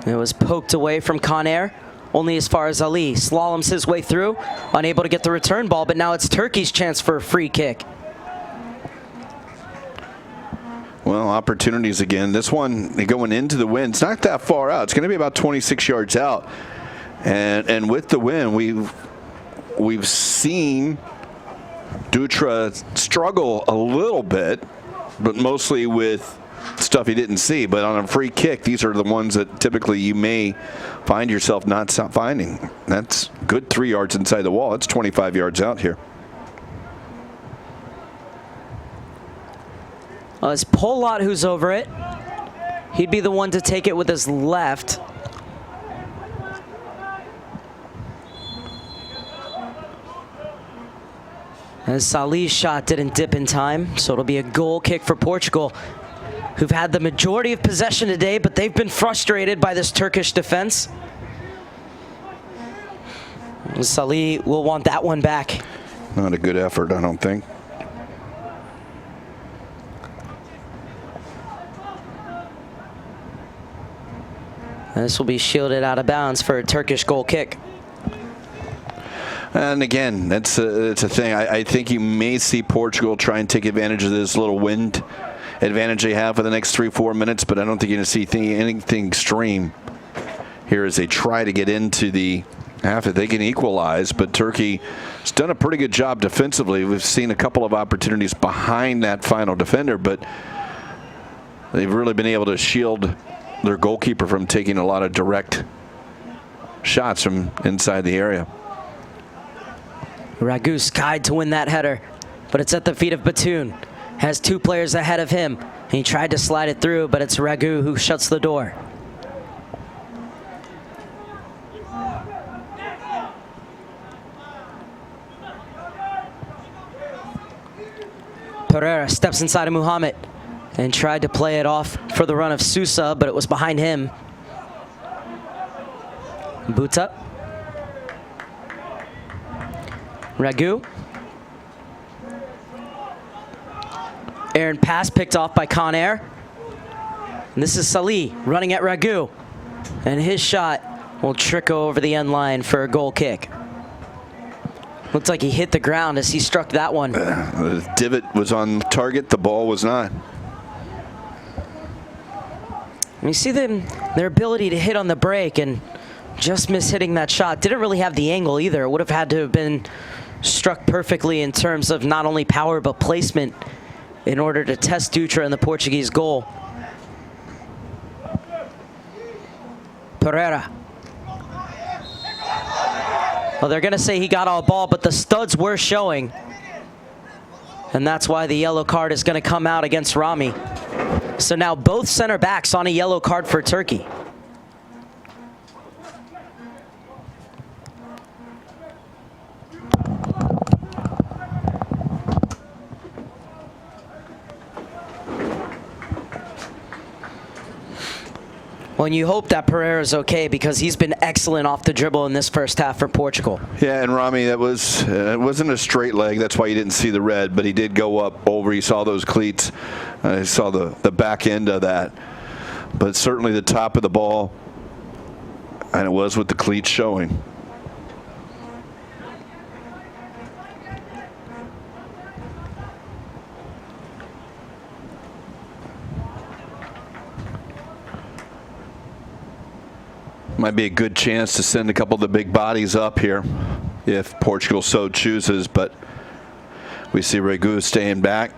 It was poked away from Conair, only as far as Ali. Slaloms his way through, unable to get the return ball, but now it's Turkey's chance for a free kick. Well, opportunities again. This one going into the wind. It's not that far out. It's going to be about 26 yards out. And with the wind, we've seen Dutra struggle a little bit, but mostly with stuff he didn't see. But on a free kick, these are the ones that typically you may find yourself not finding. That's good 3 yards inside the wall. It's 25 yards out here. Well, it's Polot who's over it. He'd be the one to take it with his left. As Salih's shot didn't dip in time, so it'll be a goal kick for Portugal, who've had the majority of possession today, but they've been frustrated by this Turkish defense. Salih will want that one back. Not a good effort, I don't think. This will be shielded out of bounds for a Turkish goal kick. And again, it's a thing. I think you may see Portugal try and take advantage of this little wind advantage they have for the next 3-4 minutes, but I don't think you're going to see anything extreme here as they try to get into the half that they can equalize. But Turkey has done a pretty good job defensively. We've seen a couple of opportunities behind that final defender, but they've really been able to shield their goalkeeper from taking a lot of direct shots from inside the area. Ragu skied to win that header, but it's at the feet of Batoon. Has two players ahead of him, and he tried to slide it through, but it's Ragu who shuts the door. Pereira steps inside of Muhammad and tried to play it off for the run of Sousa, but it was behind him. Buta. Ragu. Aaron pass picked off by Conair. And this is Salih running at Ragu. And his shot will trickle over the end line for a goal kick. Looked like he hit the ground as he struck that one. The divot was on target. The ball was not. You see their ability to hit on the break and just miss hitting that shot. Didn't really have the angle either. It would have had to have been struck perfectly in terms of not only power but placement in order to test Dutra in the Portuguese goal. Pereira. Well, they're going to say he got all ball, but the studs were showing. And that's why the yellow card is going to come out against Rami. So now both center backs on a yellow card for Turkey. Well, and you hope that Pereira's okay because he's been excellent off the dribble in this first half for Portugal. Yeah, and Rami, that was it wasn't a straight leg. That's why you didn't see the red, but he did go up over. You saw those cleats. You saw the back end of that. But certainly the top of the ball, and it was with the cleats showing. Might be a good chance to send a couple of the big bodies up here if Portugal so chooses, but we see Regu staying back.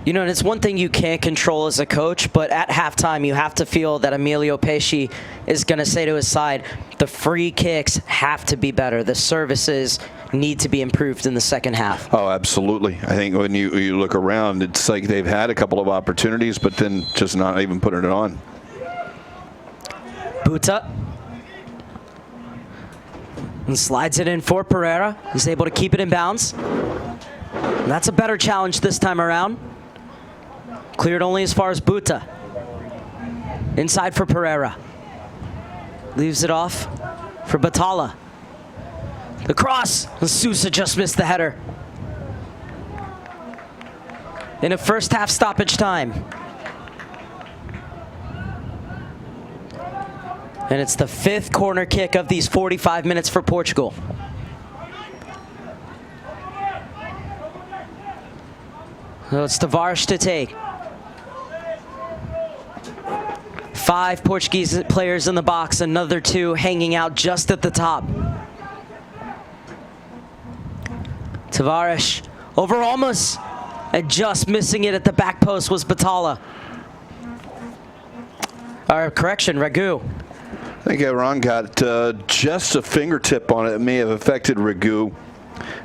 You know, and it's one thing you can't control as a coach, but at halftime you have to feel that Emilio Pesci is going to say to his side, the free kicks have to be better. The services need to be improved in the second half. Oh, absolutely. I think when you look around, it's like they've had a couple of opportunities, but then just not even putting it on. Buta. And slides it in for Pereira. He's able to keep it in bounds. And that's a better challenge this time around. Cleared only as far as Buta. Inside for Pereira. Leaves it off for Batala. The cross. And Sousa just missed the header. In a first half stoppage time. And it's the 5th corner kick of these 45 minutes for Portugal. So it's Tavares to take. 5 Portuguese players in the box, another 2 hanging out just at the top. Tavares over Almas, and just missing it at the back post was Batala. Or correction, Regu. I think Iran got just a fingertip on it. It may have affected Regu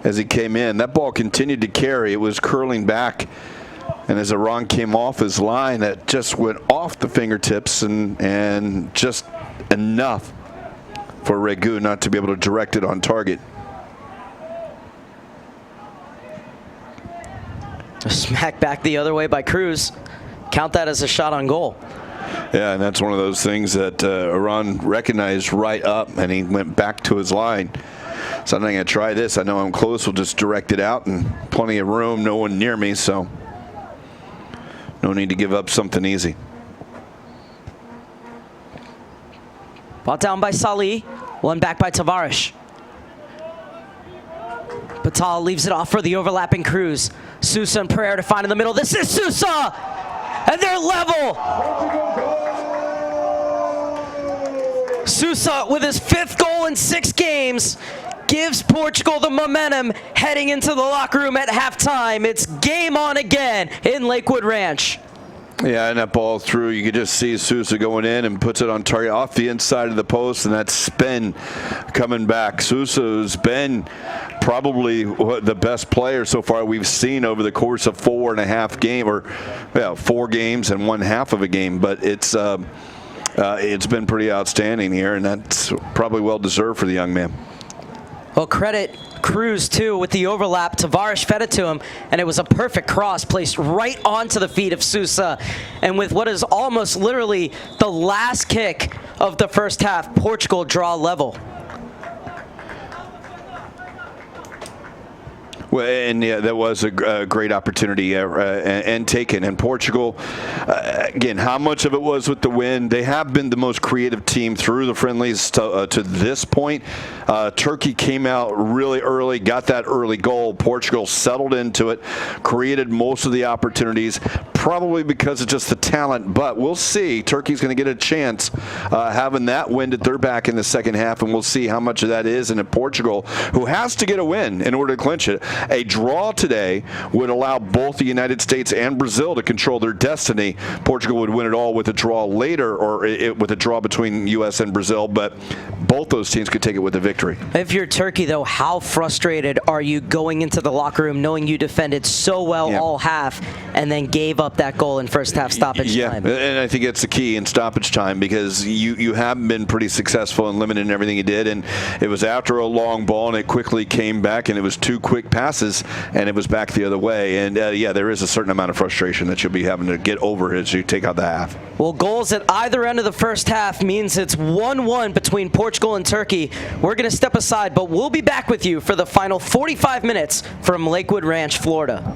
as he came in. That ball continued to carry. It was curling back. And as Iran came off his line, that just went off the fingertips and just enough for Regu not to be able to direct it on target. Smacked back the other way by Cruz. Count that as a shot on goal. Yeah, and that's one of those things that Iran recognized right up, and he went back to his line. So I'm not going to try this. I know I'm close. We'll just direct it out, and plenty of room, no one near me, so no need to give up something easy. Brought down by Salih. One back by Tavares. Batal leaves it off for the overlapping Cruz. Sousa and Pereira to find in the middle. This is Sousa! And they're level! Sousa, with his 5th goal in 6 games, gives Portugal the momentum heading into the locker room at halftime. It's game on again in Lakewood Ranch. Yeah, and that ball through, you could just see Sousa going in and puts it on target off the inside of the post, and that spin coming back. Sousa's been probably the best player so far we've seen over the course of 4.5 games, or 4 games and 1/2 of a game. But it's been pretty outstanding here, and that's probably well deserved for the young man. Well, credit Cruz, too, with the overlap. Tavares fed it to him, and it was a perfect cross placed right onto the feet of Sousa. And with what is almost literally the last kick of the first half, Portugal draw level. Well, and yeah, that was a great opportunity and taken. And Portugal, again, how much of it was with the win? They have been the most creative team through the friendlies to this point. Turkey came out really early, got that early goal. Portugal settled into it, created most of the opportunities, probably because of just the talent, but we'll see. Turkey's going to get a chance having that wind at their back in the second half, and we'll see how much of that is. And Portugal, who has to get a win in order to clinch it, a draw today would allow both the United States and Brazil to control their destiny. Portugal would win it all with a draw later, or with a draw between U.S. and Brazil, but both those teams could take it with a victory. If you're Turkey, though, how frustrated are you going into the locker room knowing you defended so well all half and then gave up that goal in first half stoppage time? And I think it's the key in stoppage time, because you have been pretty successful in limiting everything you did, and it was after a long ball and it quickly came back, and it was 2 quick passes and it was back the other way. And yeah, there is a certain amount of frustration that you'll be having to get over as you take out the half. Well, goals at either end of the first half means it's 1-1 between Portugal and Turkey. We're going to step aside, but we'll be back with you for the final 45 minutes from Lakewood Ranch, Florida.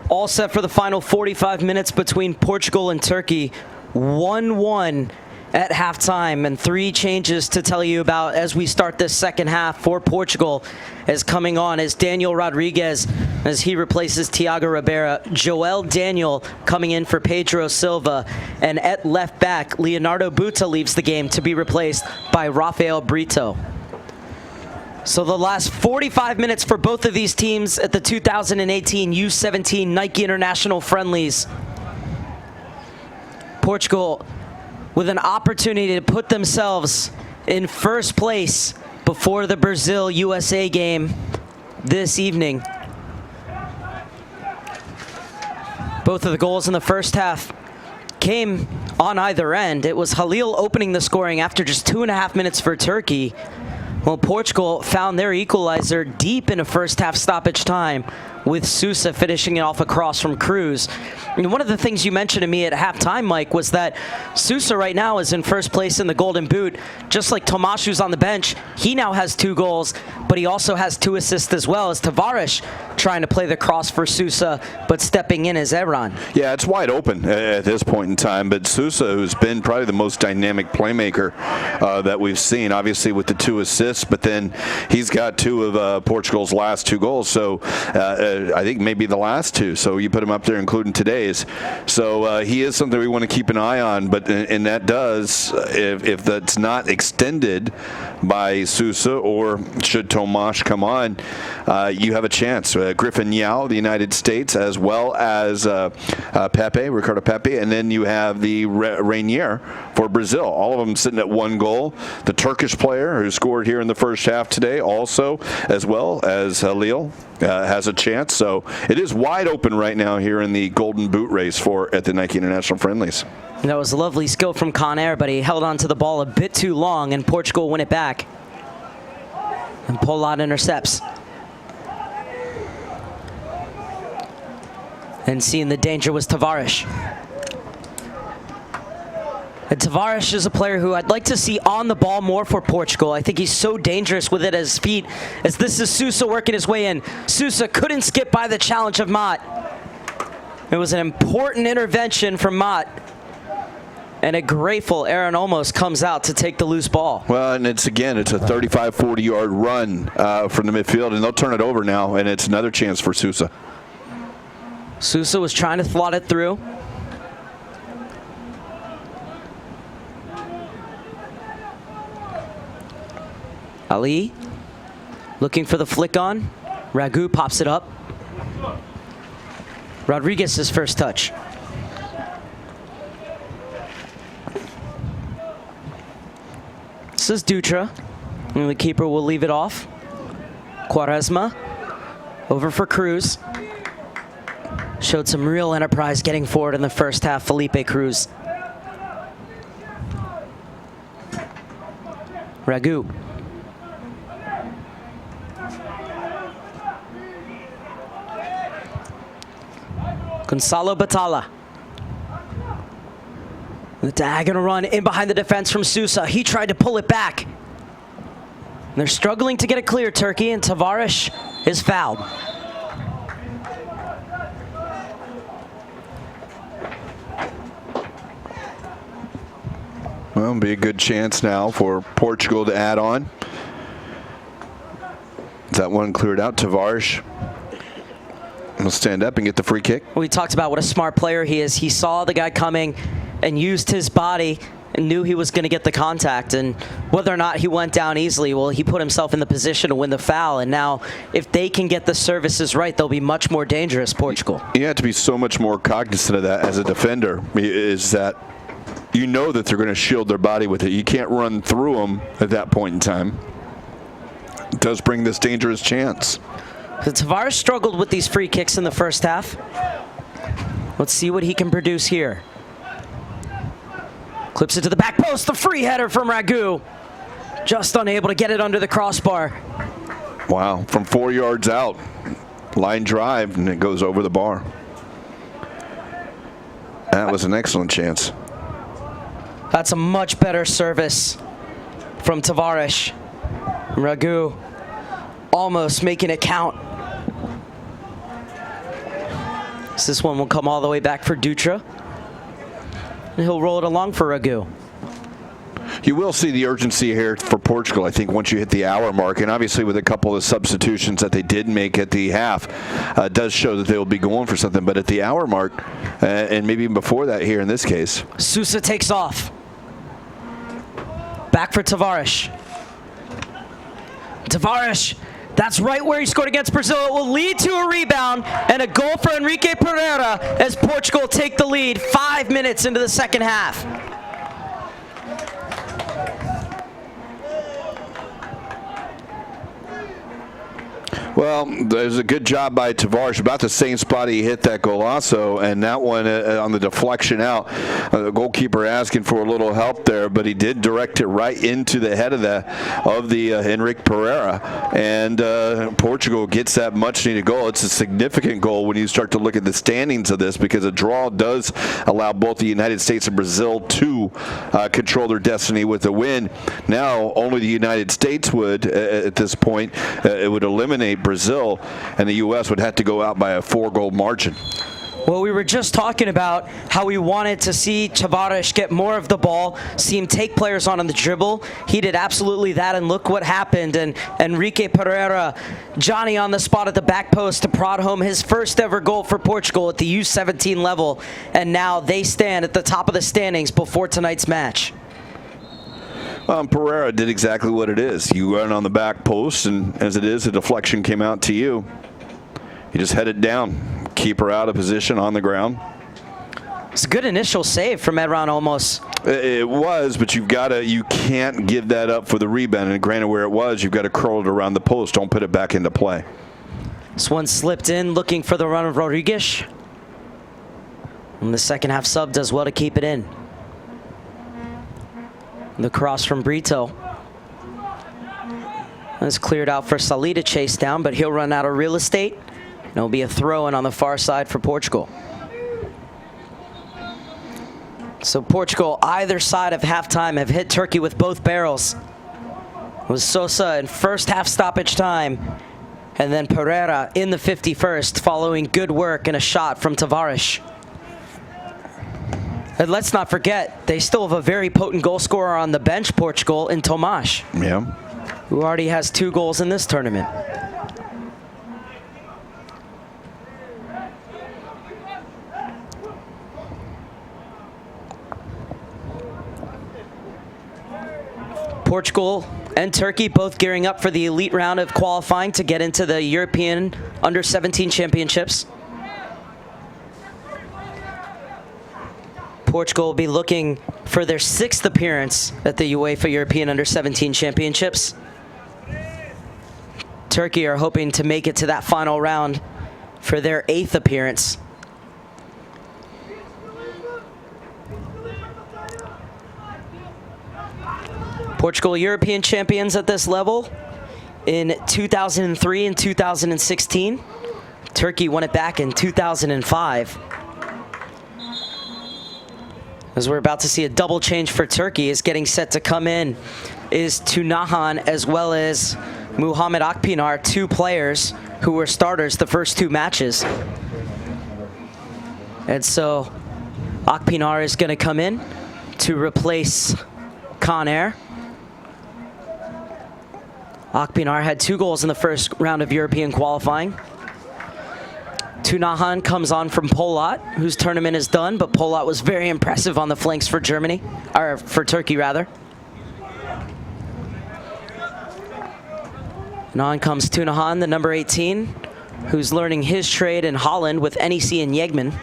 All set for the final 45 minutes between Portugal and Turkey. 1-1 at halftime, and 3 changes to tell you about as we start this second half for Portugal. As coming on is Daniel Rodriguez as he replaces Thiago Ribeira. Joel Daniel coming in for Pedro Silva. And at left back, Leonardo Buta leaves the game to be replaced by Rafael Brito. So the last 45 minutes for both of these teams at the 2018 U17 Nike International Friendlies. Portugal with an opportunity to put themselves in first place before the Brazil-USA game this evening. Both of the goals in the first half came on either end. It was Halil opening the scoring after just 2.5 minutes for Turkey. Well, Portugal found their equalizer deep in a first half stoppage time, with Sousa finishing it off across from Cruz. And one of the things you mentioned to me at halftime, Mike, was that Sousa right now is in first place in the Golden Boot. Just like Tomas, who's on the bench, he now has 2 goals, but he also has 2 assists as well, as Tavares trying to play the cross for Sousa, but stepping in as Eran. Yeah, it's wide open at this point in time, but Sousa, who's been probably the most dynamic playmaker that we've seen, obviously with the 2 assists, but then he's got 2 of Portugal's last 2 goals, so I think maybe the last 2, so you put him up there including today's. So he is something we want to keep an eye on, but and that does, if that's not extended by Sousa, or should Tomas come on, you have a chance. Griffin Yao, the United States, as well as Ricardo Pepe, and then you have the Rainier for Brazil. All of them sitting at 1 goal. The Turkish player who scored here in the first half today also, as well as Halil, has a chance. So it is wide open right now here in the Golden Boot race at the Nike International Friendlies. That was a lovely skill from Conair, but he held on to the ball a bit too long, and Portugal win it back. And Pollard intercepts. And seeing the danger was Tavares. And Tavares is a player who I'd like to see on the ball more for Portugal. I think he's so dangerous with it at his feet, as this is Sousa working his way in. Sousa couldn't skip by the challenge of Mott. It was an important intervention from Mott. And a grateful Aaron Olmos comes out to take the loose ball. Well, and it's a 35, 40-yard run from the midfield, and they'll turn it over now, and it's another chance for Sousa. Sousa was trying to slot it through. Ali looking for the flick on. Ragu pops it up. Rodriguez's first touch. This is Dutra, and the keeper will leave it off. Quaresma over for Cruz. Showed some real enterprise getting forward in the first half, Felipe Cruz. Ragu. Gonzalo Batalla. The diagonal run in behind the defense from Sousa. He tried to pull it back. And they're struggling to get it clear, Turkey, and Tavares is fouled. Well, it'll be a good chance now for Portugal to add on. That one cleared out. Tavares will stand up and get the free kick. We talked about what a smart player he is. He saw the guy coming and used his body and knew he was going to get the contact. And whether or not he went down easily, well, he put himself in the position to win the foul. And now, if they can get the services right, they'll be much more dangerous, Portugal. You have to be so much more cognizant of that as a defender, is that you know that they're going to shield their body with it. You can't run through them at that point in time. It does bring this dangerous chance. So Tavares struggled with these free kicks in the first half. Let's see what he can produce here. Clips it to the back post, the free header from Ragu. Just unable to get it under the crossbar. Wow, from 4 yards out. Line drive, and it goes over the bar. That was an excellent chance. That's a much better service from Tavares. Ragu almost making it count. This one will come all the way back for Dutra. And he'll roll it along for Ragu. You will see the urgency here for Portugal, I think, once you hit the hour mark. And obviously with a couple of substitutions that they did make at the half, does show that they will be going for something. But at the hour mark, and maybe even before that here in this case. Sousa takes off. Back for Tavares. Tavares, that's right where he scored against Brazil. It will lead to a rebound and a goal for Enrique Pereira as Portugal take the lead 5 minutes into the second half. Well, there's a good job by Tavares. About the same spot he hit that golazo, and that one on the deflection out. The goalkeeper asking for a little help there, but he did direct it right into the head of the Enrique Pereira, and Portugal gets that much-needed goal. It's a significant goal when you start to look at the standings of this, because a draw does allow both the United States and Brazil to control their destiny with a win. Now, only the United States would, at this point, it would eliminate Brazil, and the U.S. would have to go out by a 4-goal margin. Well, we were just talking about how we wanted to see Tavares get more of the ball, see him take players on the dribble. He did absolutely that, and look what happened. And Enrique Pereira, Johnny on the spot at the back post to prod home his first ever goal for Portugal at the U17 level. And now they stand at the top of the standings before tonight's match. Pereira did exactly what it is. You run on the back post, and as it is, a deflection came out to you. You just head it down. Keeper out of position on the ground. It's a good initial save from Aaron Olmos. It was, but you can't give that up for the rebound. And granted, where it was, you've got to curl it around the post. Don't put it back into play. This one slipped in, looking for the run of Rodriguez. And the second half sub does well to keep it in. The cross from Brito. That's cleared out for Salih to chase down, but he'll run out of real estate. And it'll be a throw-in on the far side for Portugal. So Portugal, either side of halftime, have hit Turkey with both barrels. It was Sosa in first half stoppage time, and then Pereira in the 51st, following good work and a shot from Tavares. And let's not forget, they still have a very potent goal scorer on the bench, Portugal, in Tomas. Yeah. Who already has 2 goals in this tournament. Portugal and Turkey both gearing up for the elite round of qualifying to get into the European Under-17 Championships. Portugal will be looking for their 6th appearance at the UEFA European Under-17 Championships. Turkey are hoping to make it to that final round for their 8th appearance. Portugal European champions at this level in 2003 and 2016. Turkey won it back in 2005. As we're about to see a double change for Turkey, is getting set to come in is Tunahan as well as Muhammed Akpinar, 2 players who were starters the first 2 matches. And so Akpinar is going to come in to replace Conair. Akpinar had 2 goals in the first round of European qualifying. Tunahan comes on from Polat, whose tournament is done, but Polat was very impressive on the flanks for Germany, or for Turkey rather. And on comes Tunahan, the number 18, who's learning his trade in Holland with NEC and Yegman.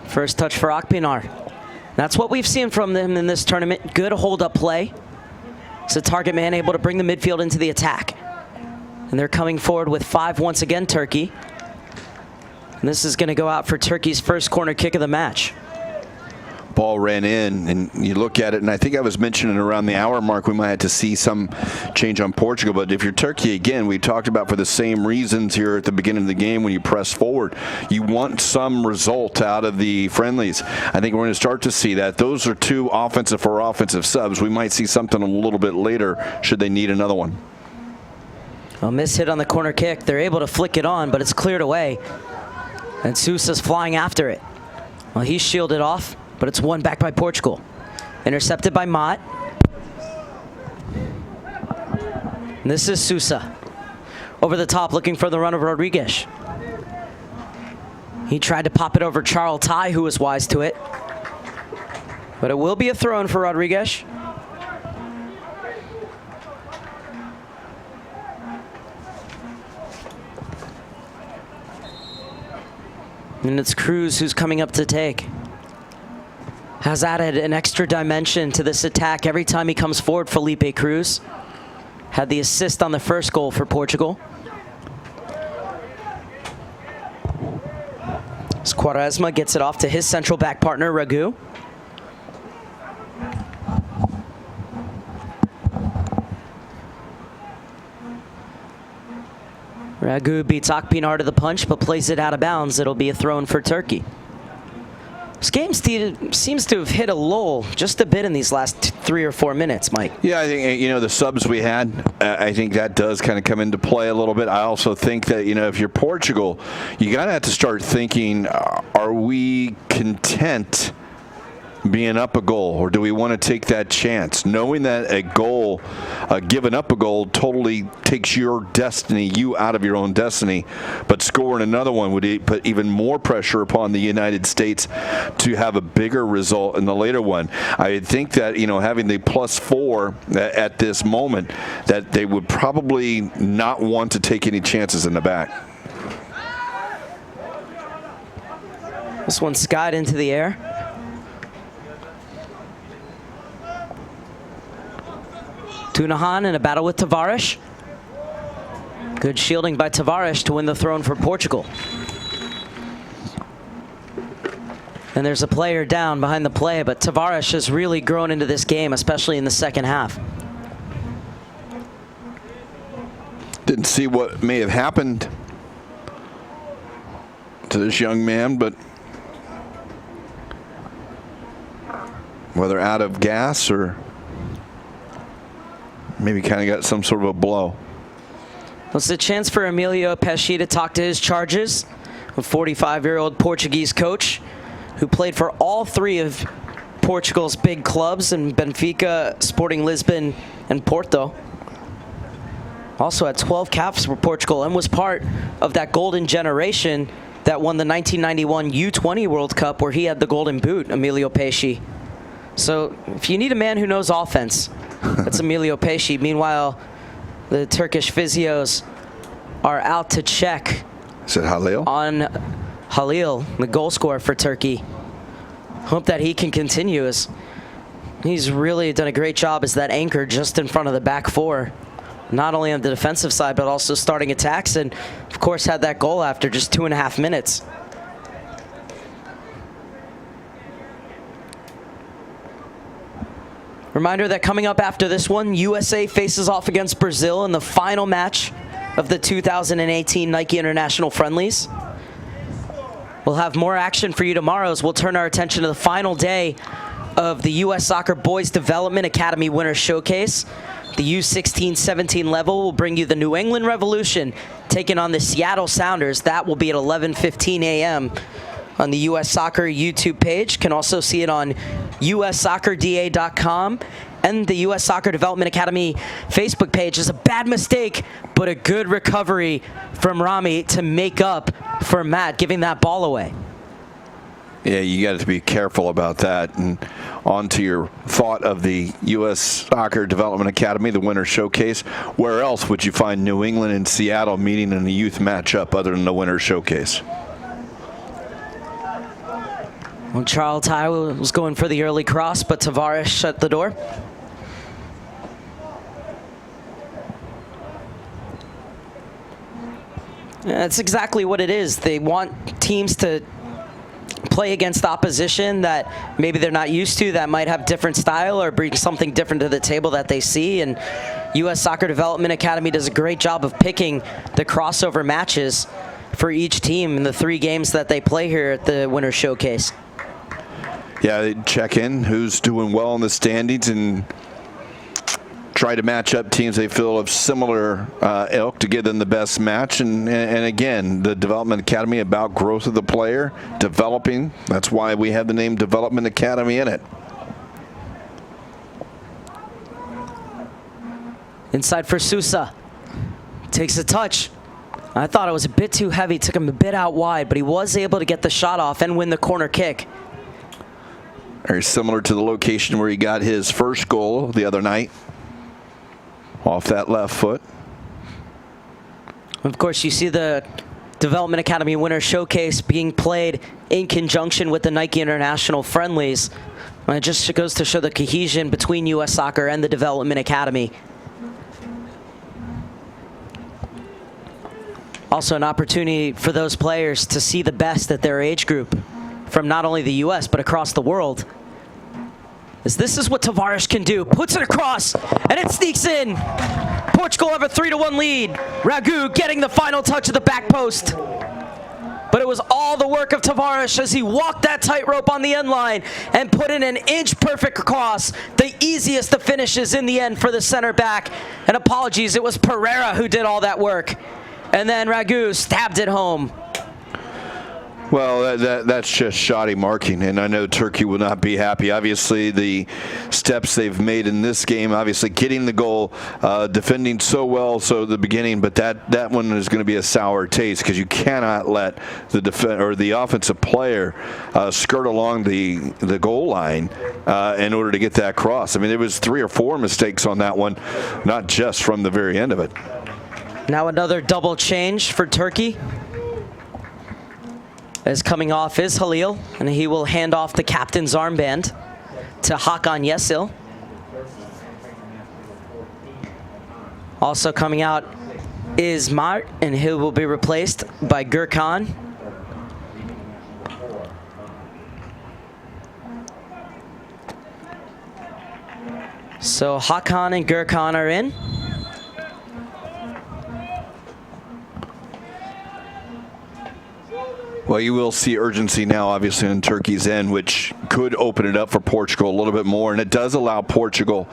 First touch for Akpinar. That's what we've seen from them in this tournament. Good hold-up play. It's a target man able to bring the midfield into the attack. And they're coming forward with 5 once again, Turkey. And this is going to go out for Turkey's first corner kick of the match. Ball ran in, and you look at it, and I think I was mentioning around the hour mark we might have to see some change on Portugal. But if you're Turkey, again, we talked about for the same reasons here at the beginning of the game when you press forward. You want some result out of the friendlies. I think we're going to start to see that. Those are 2 offensive for offensive subs. We might see something a little bit later should they need another one. A miss hit on the corner kick. They're able to flick it on, but it's cleared away. And Sousa's flying after it. Well, he's shielded off, but it's won back by Portugal. Intercepted by Mott. And this is Sousa. Over the top, looking for the run of Rodriguez. He tried to pop it over Charles Tai, who was wise to it. But it will be a throw-in for Rodriguez. And it's Cruz who's coming up to take. Has added an extra dimension to this attack every time he comes forward. Felipe Cruz had the assist on the first goal for Portugal. As Quaresma gets it off to his central back partner, Ragu. Ragu beats Akpinar to the punch, but plays it out of bounds. It'll be a throw-in for Turkey. This game seems to have hit a lull just a bit in these last 3 or 4 minutes, Mike. Yeah, I think, the subs we had, I think that does kind of come into play a little bit. I also think that, if you're Portugal, you got to have to start thinking, are we content being up a goal, or do we want to take that chance, knowing that a goal, giving up a goal totally takes your destiny, you out of your own destiny, but scoring another one would put even more pressure upon the United States to have a bigger result in the later one. I think that, having the +4 at this moment, that they would probably not want to take any chances in the back. This one skied into the air. Tunahan in a battle with Tavares. Good shielding by Tavares to win the throw-in for Portugal. And there's a player down behind the play, but Tavares has really grown into this game, especially in the second half. Didn't see what may have happened to this young man, but whether out of gas or maybe kind of got some sort of a blow. Well, it's a chance for Emilio Pesci to talk to his charges, a 45-year-old Portuguese coach who played for all three of Portugal's big clubs in Benfica, Sporting Lisbon, and Porto. Also had 12 caps for Portugal and was part of that golden generation that won the 1991 U20 World Cup where he had the golden boot, Emilio Pesci. So if you need a man who knows offense, that's Emilio Pesci. Meanwhile, the Turkish physios are out to check. Is it Halil? On Halil, the goal scorer for Turkey. Hope that he can continue, as he's really done a great job as that anchor just in front of the back four. Not only on the defensive side, but also starting attacks, and of course had that goal after just 2.5 minutes. Reminder that coming up after this one, USA faces off against Brazil in the final match of the 2018 Nike International Friendlies. We'll have more action for you tomorrow as we'll turn our attention to the final day of the U.S. Soccer Boys Development Academy Winter Showcase. The U16-17 level will bring you the New England Revolution taking on the Seattle Sounders. That will be at 11:15 a.m. on the U.S. Soccer YouTube page. Can also see it on ussoccerda.com and the U.S. Soccer Development Academy Facebook page. Is a bad mistake, but a good recovery from Rami to make up for Matt giving that ball away. Yeah, you got to be careful about that. And on to your thought of the U.S. Soccer Development Academy, the Winter Showcase. Where else would you find New England and Seattle meeting in a youth matchup other than the Winter Showcase? Well, Charles Ty was going for the early cross, but Tavares shut the door. That's exactly what it is. They want teams to play against opposition that maybe they're not used to, that might have different style or bring something different to the table that they see. And U.S. Soccer Development Academy does a great job of picking the crossover matches for each team in the 3 games that they play here at the Winter Showcase. Yeah, they check in who's doing well in the standings and try to match up teams they feel of similar ilk to give them the best match. And again, the Development Academy about growth of the player, developing. That's why we have the name Development Academy in it. Inside for Sousa. Takes a touch. I thought it was a bit too heavy. Took him a bit out wide, but he was able to get the shot off and win the corner kick. Very similar to the location where he got his first goal the other night. Off that left foot. Of course, you see the Development Academy Winter Showcase being played in conjunction with the Nike International Friendlies. It just goes to show the cohesion between U.S. Soccer and the Development Academy. Also an opportunity for those players to see the best at their age group from not only the U.S. but across the world. As this is what Tavares can do. Puts it across, and it sneaks in. Portugal have a 3-1 lead. Ragu getting the final touch of the back post. But it was all the work of Tavares as he walked that tightrope on the end line and put in an inch-perfect cross. The easiest of finishes in the end for the center back. And apologies, it was Pereira who did all that work. And then Ragu stabbed it home. Well, that's just shoddy marking, and I know Turkey will not be happy. Obviously, the steps they've made in this game, obviously getting the goal, defending so well so at the beginning, but that one is going to be a sour taste because you cannot let the offensive player skirt along the goal line in order to get that cross. I mean, there was 3 or 4 mistakes on that one, not just from the very end of it. Now another double change for Turkey. As coming off is Halil, and he will hand off the captain's armband to Hakan Yesil. Also coming out is Mart, and he will be replaced by Gurkan. So Hakan and Gurkan are in. Well, you will see urgency now, obviously, on Turkey's end, which could open it up for Portugal a little bit more. And it does allow Portugal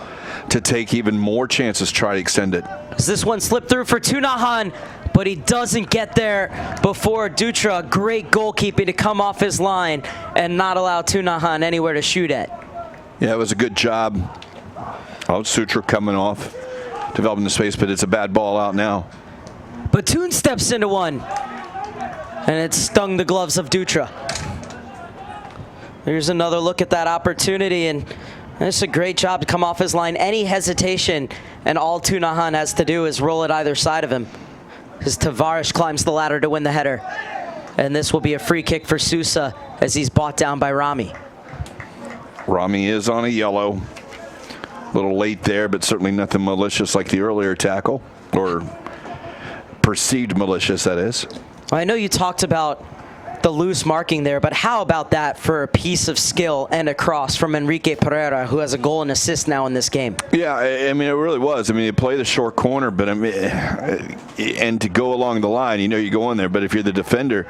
to take even more chances to try to extend it. As this one slipped through for Tunahan, but he doesn't get there before Dutra. Great goalkeeping to come off his line and not allow Tunahan anywhere to shoot at. Yeah, it was a good job. Oh, Sutra coming off, developing the space, but it's a bad ball out now. Batoon steps into one, and it stung the gloves of Dutra. Here's another look at that opportunity, and it's a great job to come off his line. Any hesitation, and all Tunahan has to do is roll it either side of him. As Tavares climbs the ladder to win the header. And this will be a free kick for Sousa as he's brought down by Rami. Rami is on a yellow. A little late there, but certainly nothing malicious like the earlier tackle, or perceived malicious, that is. I know you talked about the loose marking there, but how about that for a piece of skill and a cross from Enrique Pereira, who has a goal and assist now in this game? Yeah, I mean, it really was. I mean, you play the short corner, but I mean, and to go along the line, you know you go in there, but if you're the defender,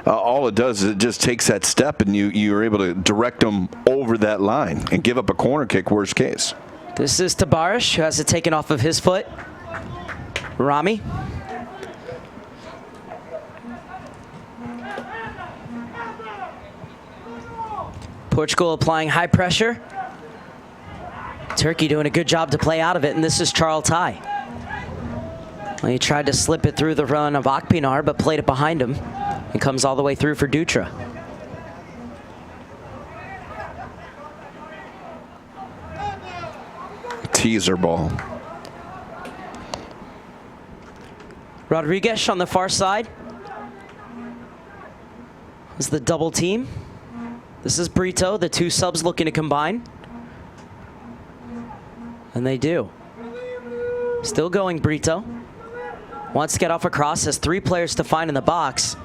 all it does is it just takes that step, and you're able to direct them over that line and give up a corner kick, worst case. This is Tavares, who has it taken off of his foot. Rami. Portugal applying high pressure. Turkey doing a good job to play out of it, and this is Charles Tai. Well, he tried to slip it through the run of Akpinar, but played it behind him. It comes all the way through for Dutra. Teaser ball. Rodriguez on the far side. Is the double team. This is Brito, the two subs looking to combine. And they do. Still going Brito. Wants to get off a cross, has three players to find in the box.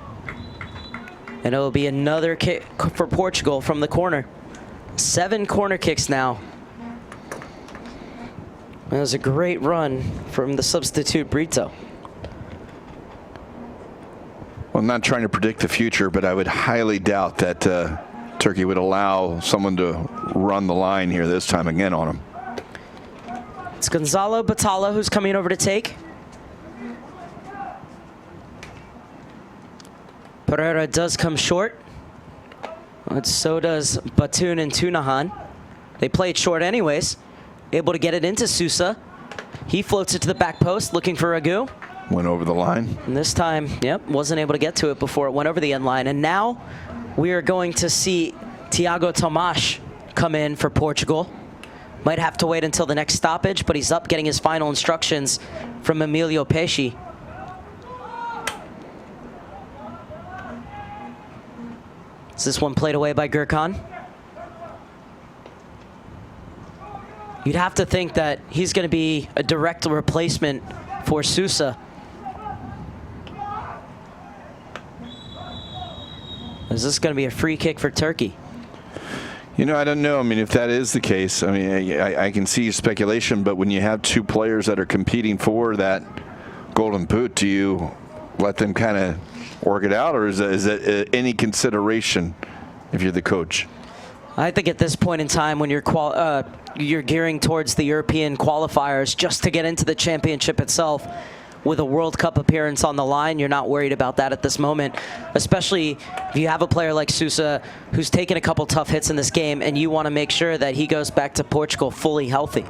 And it will be another kick for Portugal from the corner. 7 corner kicks now. That was a great run from the substitute Brito. Well, I'm not trying to predict the future, but I would highly doubt that Turkey would allow someone to run the line here this time again on him. It's Gonzalo Batalla who's coming over to take. Pereira does come short. But so does Batoon and Tunahan. They played short anyways. Able to get it into Sousa. He floats it to the back post looking for Ragu. Went over the line. And this time, yep, wasn't able to get to it before it went over the end line. And now we are going to see Tiago Tomas come in for Portugal. Might have to wait until the next stoppage, but he's up getting his final instructions from Emilio Pesci. Is this one played away by Gurkhan? You'd have to think that he's going to be a direct replacement for Sousa. Is this going to be a free kick for Turkey? You know, I don't know. I mean, if that is the case, I mean, I can see speculation, but when you have two players that are competing for that golden boot, do you let them kind of work it out, or is it any consideration if you're the coach? I think at this point in time, when you're gearing towards the European qualifiers just to get into the championship itself, with a World Cup appearance on the line, you're not worried about that at this moment, especially if you have a player like Sousa who's taken a couple tough hits in this game and you want to make sure that he goes back to Portugal fully healthy.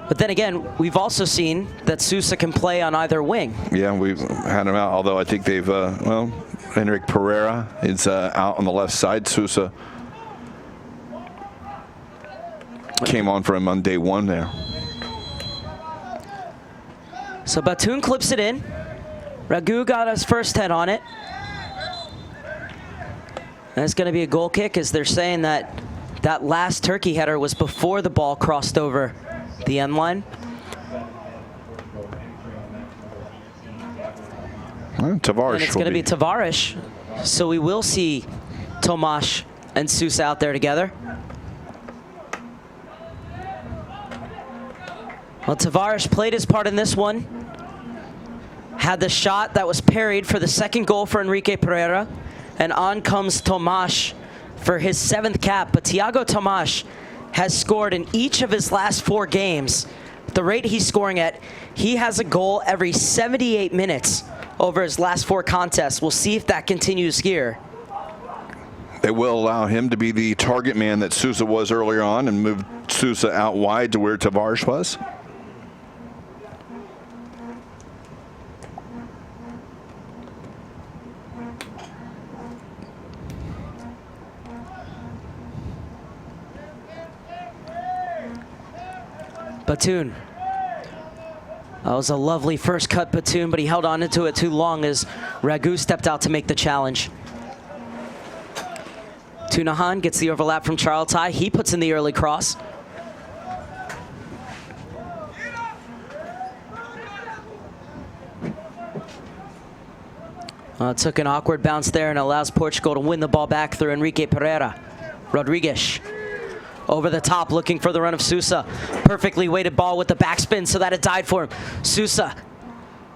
But then again, we've also seen that Sousa can play on either wing. Yeah, we've had him out, although I think they've, well, Enrique Pereira is out on the left side. Sousa came on for him on day one there. So Batoon clips it in. Ragu got his first head on it. And it's going to be a goal kick, as they're saying that that last Turkey header was before the ball crossed over the end line. Tavares. And it's going to be Tavares. So we will see Tomas and Sousa out there together. Well, Tavares played his part in this one. had the shot that was parried for the second goal for Enrique Pereira, and on comes Tomas for his 7th cap. But Thiago Tomas has scored in each of his last 4 games. The rate he's scoring at, he has a goal every 78 minutes over his last 4 contests. We'll see if that continues here. They will allow him to be the target man that Sousa was earlier on and move Sousa out wide to where Tavares was. Batoon. That was a lovely first cut, Batoon, but he held on to it too long as Ragu stepped out to make the challenge. Tunahan gets the overlap from Charletai. He puts in the early cross. Took an awkward bounce there and allows Portugal to win the ball back through Enrique Pereira. Rodriguez over the top, looking for the run of Sousa. Perfectly weighted ball with the backspin so that it died for him. Sousa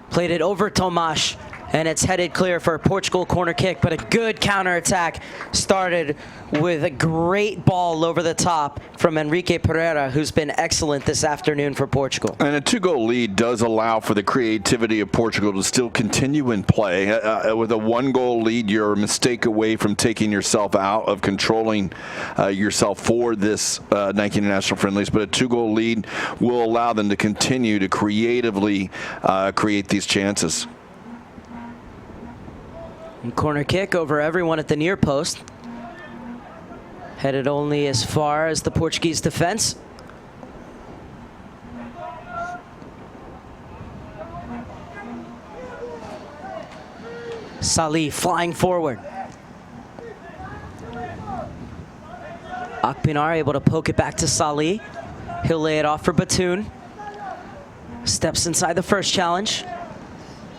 played it over Tomas, and it's headed clear for a Portugal corner kick, but a good counterattack started with a great ball over the top from Enrique Pereira, who's been excellent this afternoon for Portugal. And a 2-goal lead does allow for the creativity of Portugal to still continue in play. With a 1-goal lead, you're a mistake away from taking yourself out of controlling yourself for this Nike International Friendlies, but a 2-goal lead will allow them to continue to creatively create these chances. And corner kick over everyone at the near post. Headed only as far as the Portuguese defense. Salih flying forward. Akpinar able to poke it back to Salih. He'll lay it off for Batoon. Steps inside the first challenge.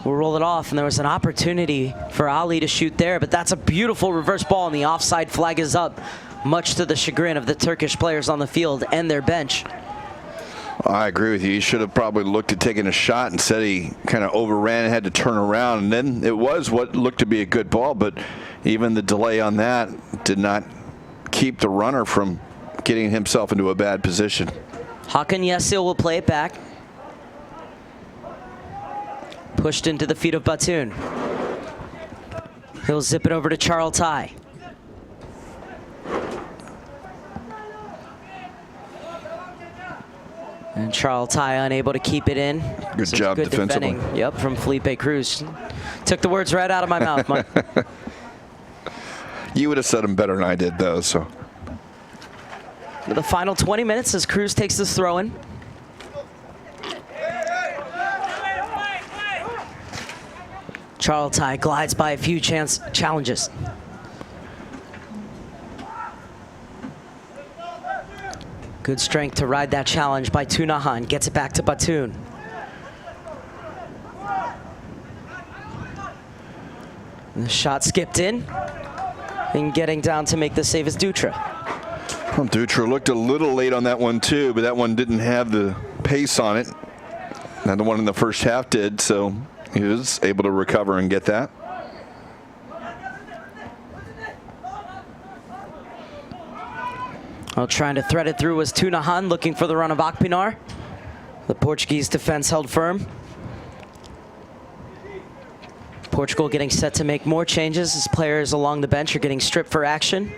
We'll roll it off, and there was an opportunity for Ali to shoot there, but that's a beautiful reverse ball, and the offside flag is up, much to the chagrin of the Turkish players on the field and their bench. I agree with you. He should have probably looked at taking a shot. Instead, he kind of overran and had to turn around, and then it was what looked to be a good ball, but even the delay on that did not keep the runner from getting himself into a bad position. Hakan Yasil will play it back. Pushed into the feet of Batoon. He'll zip it over to Charletai. And Charletai unable to keep it in. Good job defensively. Defending. Yep, from Felipe Cruz. Took the words right out of my mouth, Mike. You would have said them better than I did, though. So. The final 20 minutes as Cruz takes this throw in. Charletai glides by a few challenges. Good strength to ride that challenge by Tunahan. Gets it back to Batoon. The shot skipped in. And getting down to make the save is Dutra. Well, Dutra looked a little late on that one, too, but that one didn't have the pace on it. Now the one in the first half did, so he was able to recover and get that. Well, trying to thread it through was Tunahan, looking for the run of Akpinar. The Portuguese defense held firm. Portugal getting set to make more changes as players along the bench are getting stripped for action.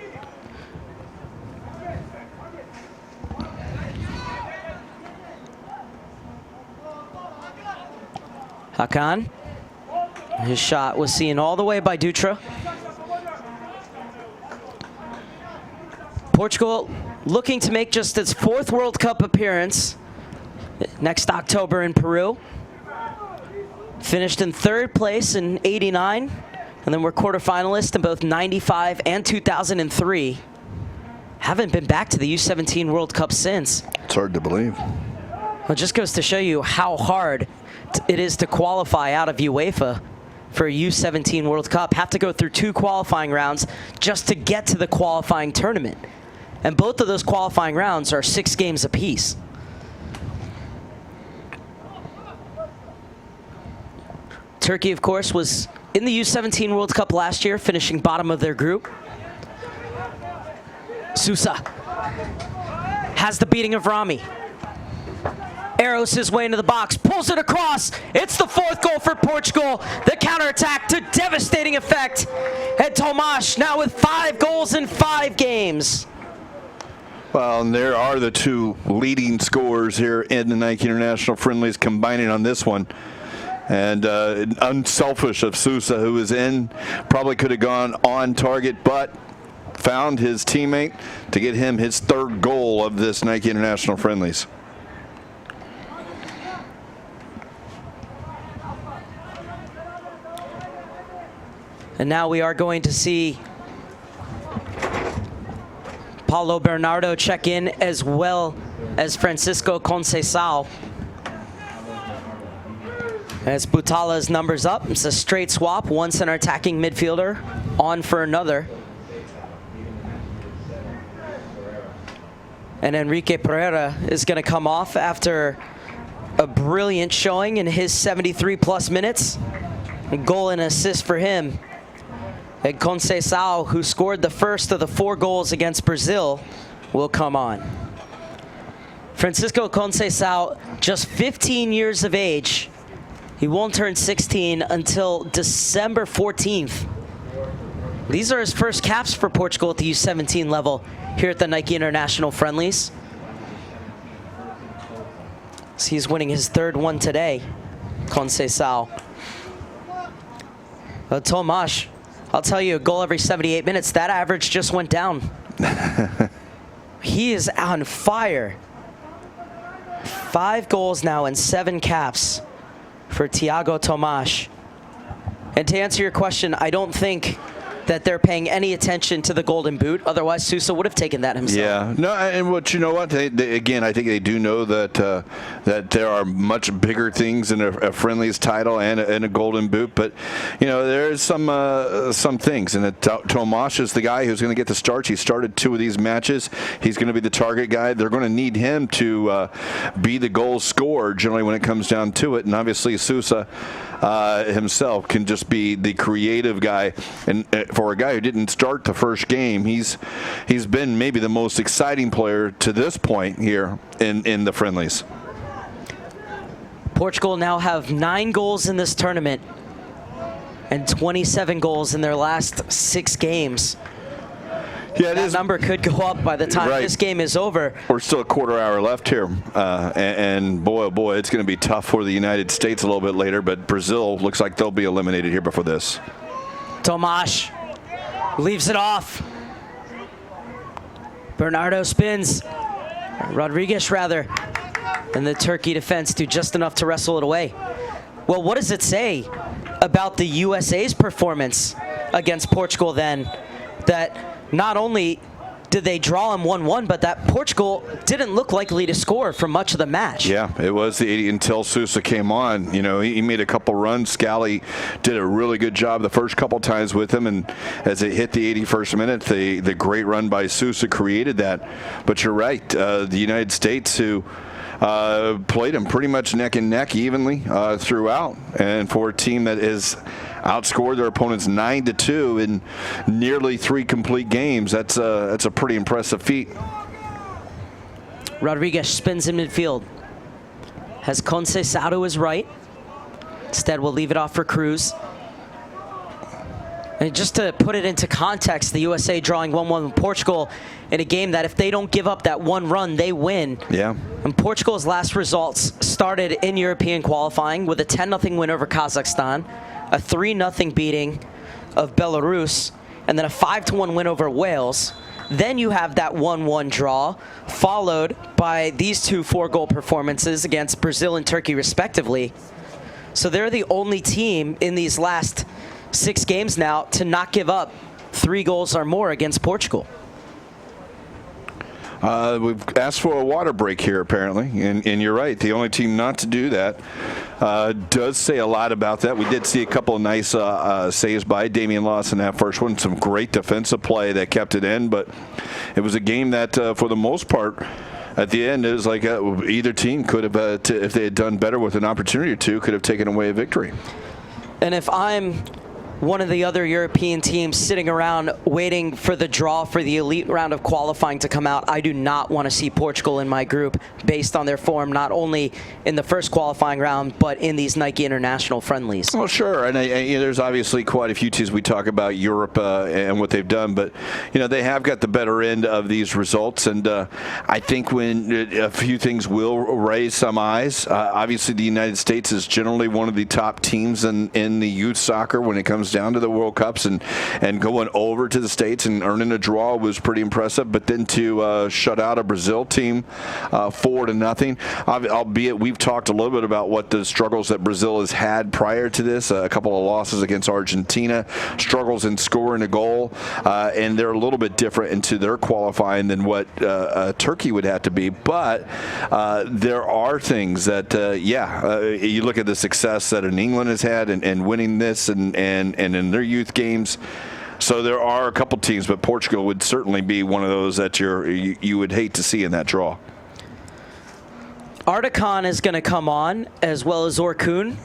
Hakan. His shot was seen all the way by Dutra. Portugal looking to make just its 4th World Cup appearance next October in Peru. Finished in 3rd place in '89, and then we're quarterfinalists in both '95 and 2003. Haven't been back to the U17 World Cup since. It's hard to believe. Well, it just goes to show you how hard it is to qualify out of UEFA for a U17 World Cup. Have to go through 2 qualifying rounds just to get to the qualifying tournament. And both of those qualifying rounds are 6 games apiece. Turkey, of course, was in the U17 World Cup last year, finishing bottom of their group. Sousa has the beating of Rami. Arrows his way into the box, pulls it across. It's the 4th goal for Portugal. The counterattack to devastating effect. And Tomas now with 5 goals in 5 games. Well, and there are the 2 leading scorers here in the Nike International Friendlies combining on this one. And unselfish of Sousa, who was in, probably could have gone on target, but found his teammate to get him his 3rd goal of this Nike International Friendlies. And now we are going to see Paulo Bernardo check in, as well as Francisco Conceição. As Butala's numbers up, it's a straight swap. One center attacking midfielder on for another. And Enrique Pereira is going to come off after a brilliant showing in his 73-plus minutes. A goal and assist for him. And Conceição, who scored the first of the 4 goals against Brazil, will come on. Francisco Conceição, just 15 years of age. He won't turn 16 until December 14th. These are his first caps for Portugal at the U17 level here at the Nike International Friendlies. So he's winning his 3rd one today, Conceição. Tomas, I'll tell you, a goal every 78 minutes. That average just went down. He is on fire. 5 goals now and 7 caps for Thiago Tomas. And to answer your question, I don't think that they're paying any attention to the Golden Boot. Otherwise, Sousa would have taken that himself. Yeah, no, and what you know what? Again, I think they do know that that there are much bigger things in a Friendlies title and a Golden Boot. But you know, there's some things, and Tomas is the guy who's going to get the starts. He started 2 of these matches. He's going to be the target guy. They're going to need him to be the goal scorer generally when it comes down to it. And obviously, Sousa himself can just be the creative guy. And for a guy who didn't start the first game, he's been maybe the most exciting player to this point here in the Friendlies. Portugal now have 9 goals in this tournament and 27 goals in their last 6 games. Yeah, that number could go up by the time this game is over. We're still a quarter hour left here, and boy, oh boy, it's going to be tough for the United States a little bit later, but Brazil looks like they'll be eliminated here before this. Tomas leaves it off. Bernardo spins. Rodriguez, rather. And the Turkey defense do just enough to wrestle it away. Well, what does it say about the USA's performance against Portugal then? That not only did they draw him 1-1, but that Portugal didn't look likely to score for much of the match. Yeah, it was the 80 until Sousa came on. You know, he made a couple runs. Scally did a really good job the first couple times with him, and as it hit the 81st minute, the great run by Sousa created that. But you're right, the United States, who played him pretty much neck and neck evenly throughout, and for a team that is outscored their opponents 9-2 in nearly 3 complete games, that's a pretty impressive feat. Rodriguez spins in midfield, has Conceição to his right. Instead, we'll leave it off for Cruz. And just to put it into context, the USA drawing 1-1 with Portugal in a game that if they don't give up that 1 run, they win. Yeah. And Portugal's last results started in European qualifying with a 10-0 win over Kazakhstan, a 3-0 beating of Belarus, and then a 5-1 win over Wales. Then you have that 1-1 draw, followed by these 2 4-goal performances against Brazil and Turkey, respectively. So they're the only team in these last 6 games now to not give up 3 goals or more against Portugal. We've asked for a water break here, apparently, and you're right. The only team not to do that does say a lot about that. We did see a couple of nice saves by Damian Lawson in that first one. Some great defensive play that kept it in, but it was a game that, for the most part, at the end, it was like either team could have, if they had done better with an opportunity or two, could have taken away a victory. And if I'm one of the other European teams sitting around waiting for the draw for the elite round of qualifying to come out, I do not want to see Portugal in my group based on their form, not only in the first qualifying round, but in these Nike International friendlies. Well, sure. And there's obviously quite a few teams. We talk about Europe and what they've done, but they have got the better end of these results. And I think when a few things will raise some eyes. Obviously, the United States is generally one of the top teams in the youth soccer when it comes down to the World Cups, and going over to the States and earning a draw was pretty impressive. But then to shut out a Brazil team 4-0, albeit we've talked a little bit about what the struggles that Brazil has had prior to this, a couple of losses against Argentina, struggles in scoring a goal, and they're a little bit different into their qualifying than what Turkey would have to be. But there are things that, you look at the success that England has had and winning this and in their youth games. So there are a couple teams, but Portugal would certainly be one of those that you would hate to see in that draw. Articon is going to come on, as well as Orkun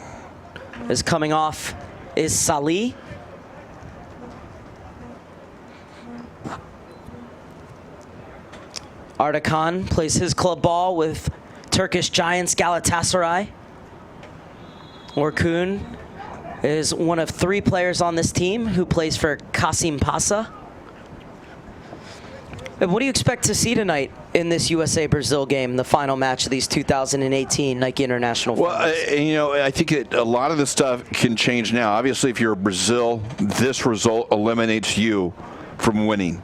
is coming off is Salih. Articon plays his club ball with Turkish giants Galatasaray. Orkun is one of 3 players on this team who plays for Kasim Pasa. And what do you expect to see tonight in this USA-Brazil game, the final match of these 2018 Nike International Finals? Well, I think a lot of the stuff can change now. Obviously, if you're Brazil, this result eliminates you from winning.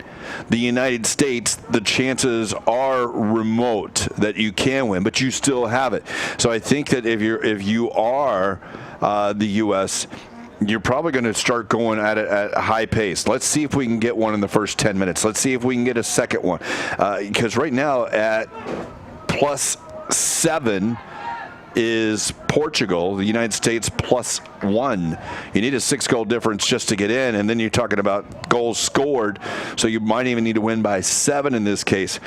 The United States, the chances are remote that you can win, but you still have it. So I think that if you are the U.S., you're probably going to start going at it at a high pace. Let's see if we can get one in the first 10 minutes. Let's see if we can get a second one. Because right now at +7 is Portugal, the United States +1. You need a 6-goal difference just to get in, and then you're talking about goals scored, so you might even need to win by 7 in this case.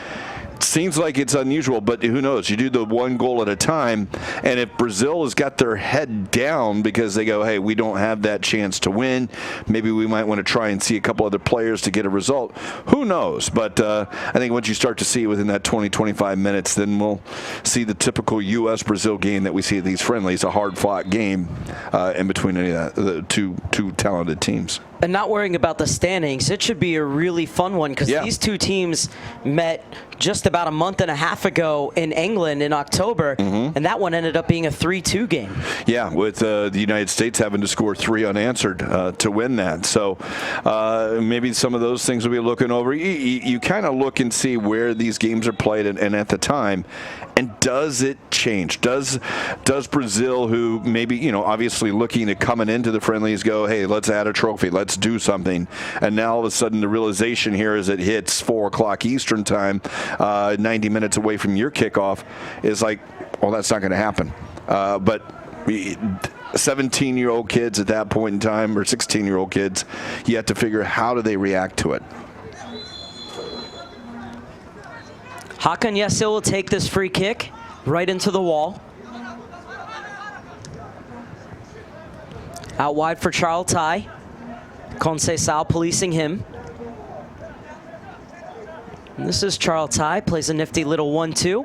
Seems like it's unusual, but who knows? You do the one goal at a time, and if Brazil has got their head down because they go, hey, we don't have that chance to win, maybe we might want to try and see a couple other players to get a result. Who knows? But I think once you start to see it within that 20-25 minutes, then we'll see the typical U.S.-Brazil game that we see at these friendlies, a hard-fought game in between any of the two talented teams. And not worrying about the standings, it should be a really fun one because these two teams met just about a month and a half ago in England in October, and that one ended up being a 3-2 game. Yeah, with the United States having to score 3 unanswered to win that. So maybe some of those things will be looking over. You kind of look and see where these games are played and at the time. And does it change? Does Brazil, who maybe, obviously looking at coming into the friendlies, go, hey, let's add a trophy, let's do something. And now all of a sudden the realization here as it hits 4 o'clock Eastern time, 90 minutes away from your kickoff, is like, well, that's not going to happen. But 17-year-old kids at that point in time, or 16-year-old kids, you have to figure how do they react to it. Hakan Yesil will take this free kick right into the wall. Out wide for Charles Tai. Conceição policing him. And this is Charles Tai, plays a nifty little 1-2.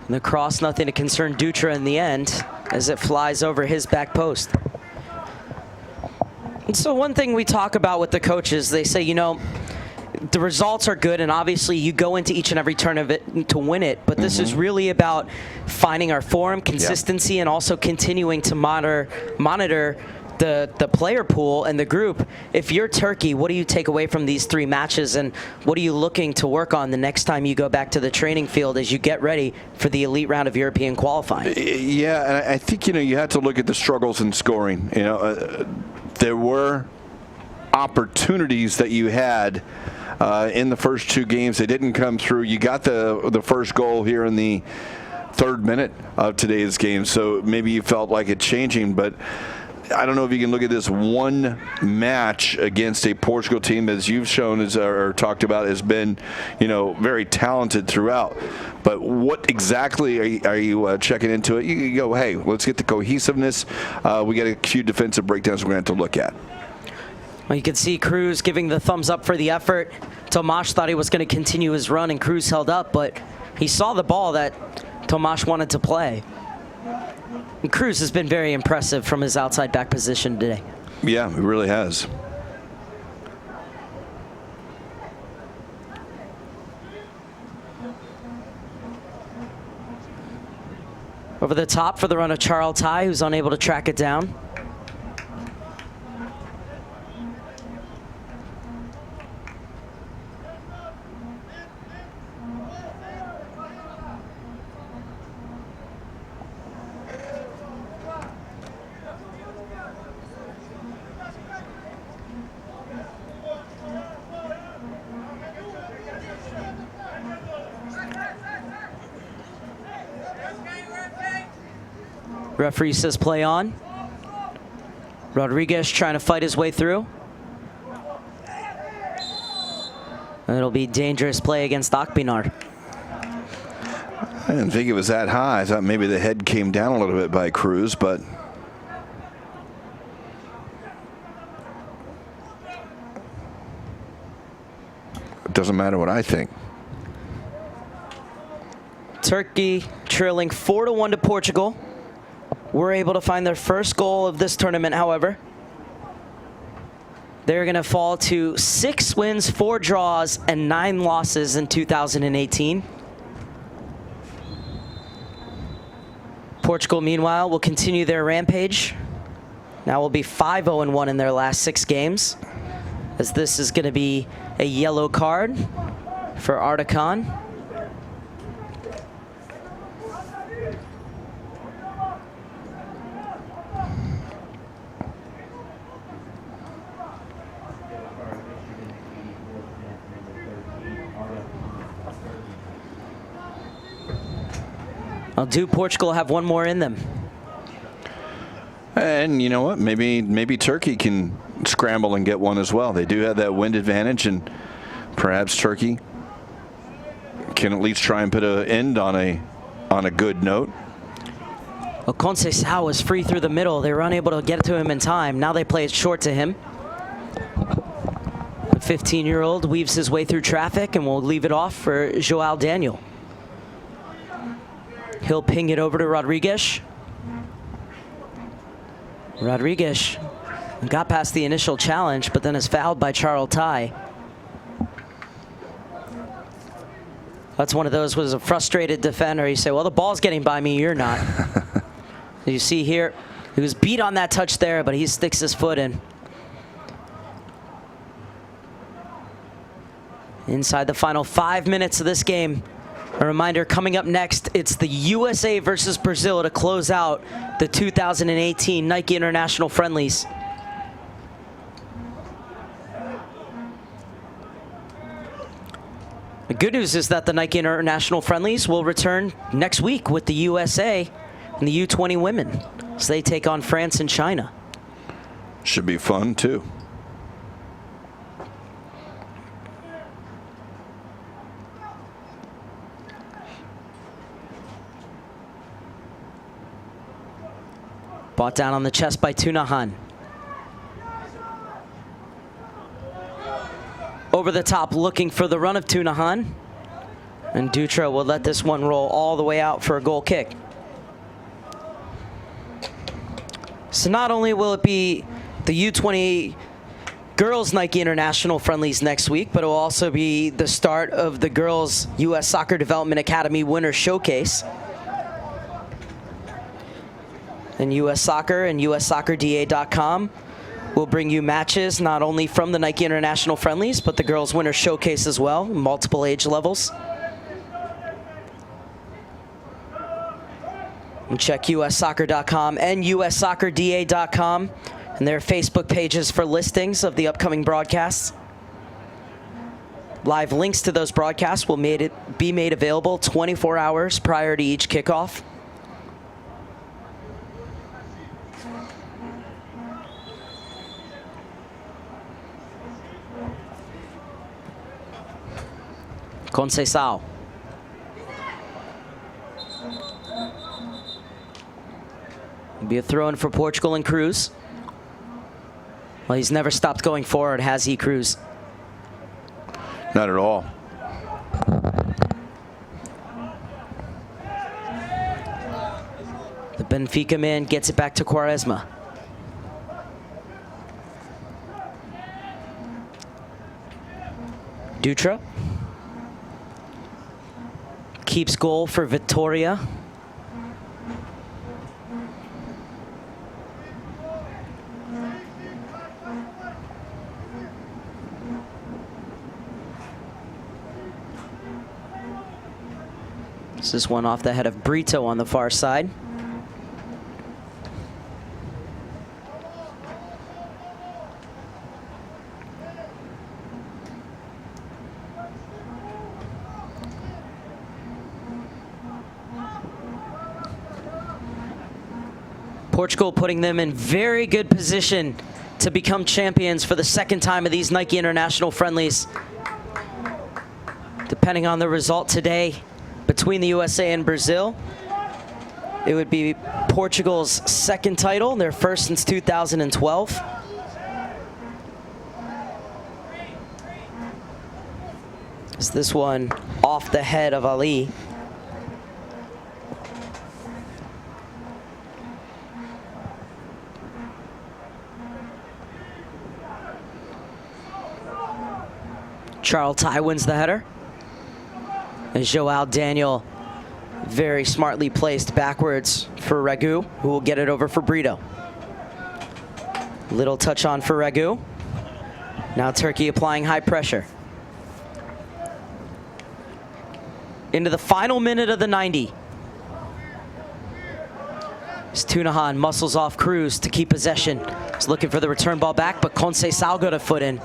And the cross, nothing to concern Dutra in the end, as it flies over his back post. And so one thing we talk about with the coaches, they say, the results are good, and obviously you go into each and every turn of it to win it, but this is really about finding our form, consistency, and also continuing to monitor the player pool and the group. If you're Turkey, what do you take away from these 3 matches, and what are you looking to work on the next time you go back to the training field as you get ready for the elite round of European qualifying? Yeah, and I think, you have to look at the struggles in scoring. There were opportunities that you had in the first 2 games. They didn't come through. You got the first goal here in the 3rd minute of today's game, so maybe you felt like it changing, but I don't know if you can look at this one match against a Portugal team, as you've shown or talked about, has been, very talented throughout. But what exactly are you checking into it? You go, hey, let's get the cohesiveness. We got a few defensive breakdowns we're going to have to look at. Well, you can see Cruz giving the thumbs up for the effort. Tomasz thought he was going to continue his run, and Cruz held up, but he saw the ball that Tomasz wanted to play. And Cruz has been very impressive from his outside back position today. Yeah, he really has. Over the top for the run of Charles Tai, who's unable to track it down. Referee says play on. Rodriguez trying to fight his way through. And it'll be dangerous play against Akpinar. I didn't think it was that high. I thought maybe the head came down a little bit by Cruz, but it doesn't matter what I think. Turkey trailing 4-1 to Portugal. Were able to find their first goal of this tournament, however. They're going to fall to 6 wins, 4 draws, and 9 losses in 2018. Portugal, meanwhile, will continue their rampage. Now will be 5-0-1 in their last 6 games, as this is going to be a yellow card for Artican. Do Portugal have one more in them? And you know what? Maybe Turkey can scramble and get one as well. They do have that wind advantage, and perhaps Turkey can at least try and put an end on a good note. Well, Conceição was free through the middle. They were unable to get to him in time. Now they play it short to him. The 15-year-old weaves his way through traffic and will leave it off for João Daniel. He'll ping it over to Rodriguez. Rodriguez got past the initial challenge, but then is fouled by Charles Tai. That's one of those, was a frustrated defender. You say, well, the ball's getting by me, you're not. You see here, he was beat on that touch there, but he sticks his foot in. Inside the final 5 minutes of this game. A reminder, coming up next, it's the USA versus Brazil to close out the 2018 Nike International Friendlies. The good news is that the Nike International Friendlies will return next week with the USA and the U20 women, so they take on France and China. Should be fun, too. Brought down on the chest by Tunahan. Over the top, looking for the run of Tunahan. And Dutra will let this one roll all the way out for a goal kick. So not only will it be the U20 Girls Nike International Friendlies next week, but it will also be the start of the Girls U.S. Soccer Development Academy Winter Showcase. And U.S. Soccer and USSoccerDA.com will bring you matches not only from the Nike International Friendlies, but the Girls Winter Showcase as well, multiple age levels. And check USSoccer.com and USSoccerDA.com and their Facebook pages for listings of the upcoming broadcasts. Live links to those broadcasts will be made available 24 hours prior to each kickoff. Conceição. Be a throw-in for Portugal and Cruz. Well, he's never stopped going forward, has he, Cruz? Not at all. The Benfica man gets it back to Quaresma. Dutra keeps goal for Vitória. This is one off the head of Brito on the far side. Portugal putting them in very good position to become champions for the second time of these Nike International Friendlies. Depending on the result today between the USA and Brazil, it would be Portugal's second title, their first since 2012. Is this one off the head of Ali? Charles Tai wins the header. And Joao Daniel very smartly placed backwards for Ragu, who will get it over for Brito. Little touch on for Ragu. Now Turkey applying high pressure. Into the final minute of the 90. As Tunahan muscles off Cruz to keep possession. He's looking for the return ball back, but Conceição got a foot in.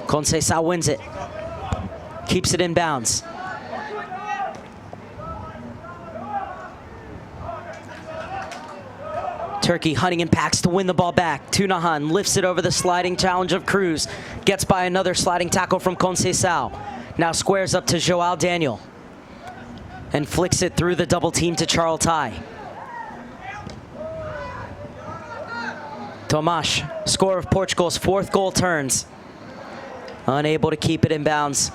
Conceição wins it. Keeps it in bounds. Turkey hunting impacts to win the ball back. Tunahan lifts it over the sliding challenge of Cruz. Gets by another sliding tackle from Conceição. Now squares up to Joao Daniel. And flicks it through the double team to Charles Tai. Tomas, scorer of Portugal's fourth goal, turns. Unable to keep it in bounds.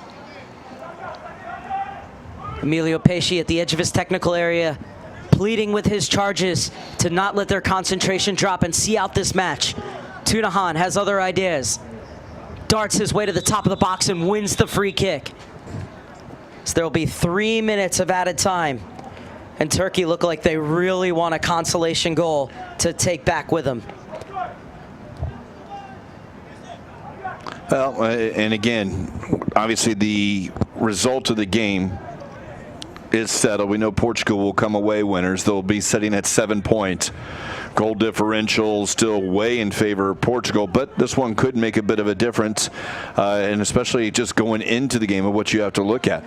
Emilio Peixe at the edge of his technical area, pleading with his charges to not let their concentration drop and see out this match. Tunahan has other ideas. Darts his way to the top of the box and wins the free kick. So there will be 3 minutes of added time. And Turkey look like they really want a consolation goal to take back with them. Well, and again, obviously the result of the game is settled. We know Portugal will come away winners. They'll be sitting at 7 points. Goal differential still way in favor of Portugal, but this one could make a bit of a difference, and especially just going into the game of what you have to look at.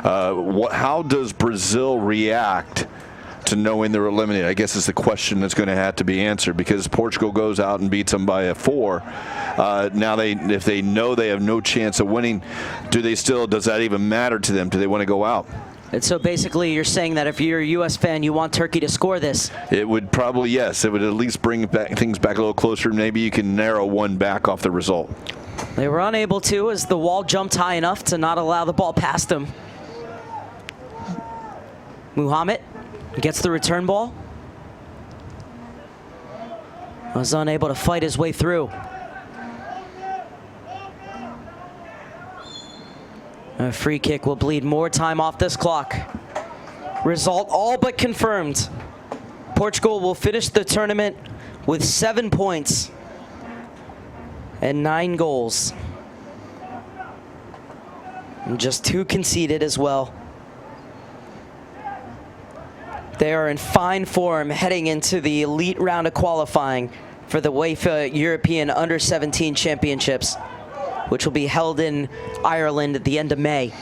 How does Brazil react to knowing they're eliminated? I guess is the question that's going to have to be answered, because Portugal goes out and beats them by a 4. Now if they know they have no chance of winning, does that even matter to them? Do they want to go out? And so basically you're saying that if you're a U.S. fan, you want Turkey to score this? It would probably, yes. It would at least bring things back a little closer. Maybe you can narrow one back off the result. They were unable to, as the wall jumped high enough to not allow the ball past them. Muhammad gets the return ball. Was unable to fight his way through. A free kick will bleed more time off this clock. Result all but confirmed. Portugal will finish the tournament with 7 points and 9 goals. And just 2 conceded as well. They are in fine form heading into the elite round of qualifying for the UEFA European Under-17 Championships, which will be held in Ireland at the end of May.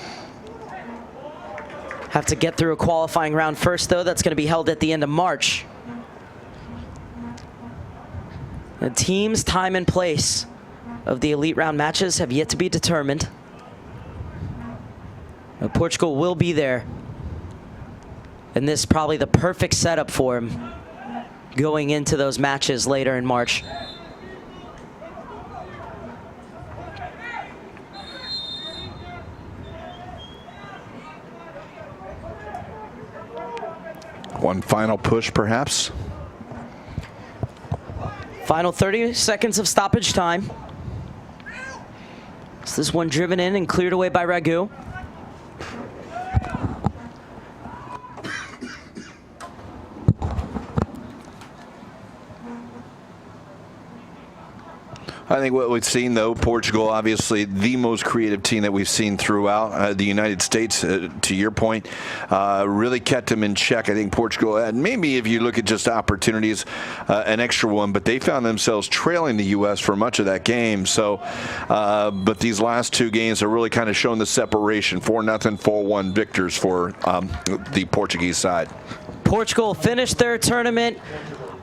Have to get through a qualifying round first, though. That's going to be held at the end of March. The team's time and place of the elite round matches have yet to be determined. But Portugal will be there. And this is probably the perfect setup for him going into those matches later in March. One final push, perhaps. Final 30 seconds of stoppage time. So this one driven in and cleared away by Ragu. I think what we've seen, though, Portugal, obviously the most creative team that we've seen throughout the United States, to your point, really kept them in check. I think Portugal had, maybe if you look at just opportunities, an extra one, but they found themselves trailing the U.S. for much of that game. So, but these last two games are really kind of showing the separation. 4-0, 4-1 victors for the Portuguese side. Portugal finished their tournament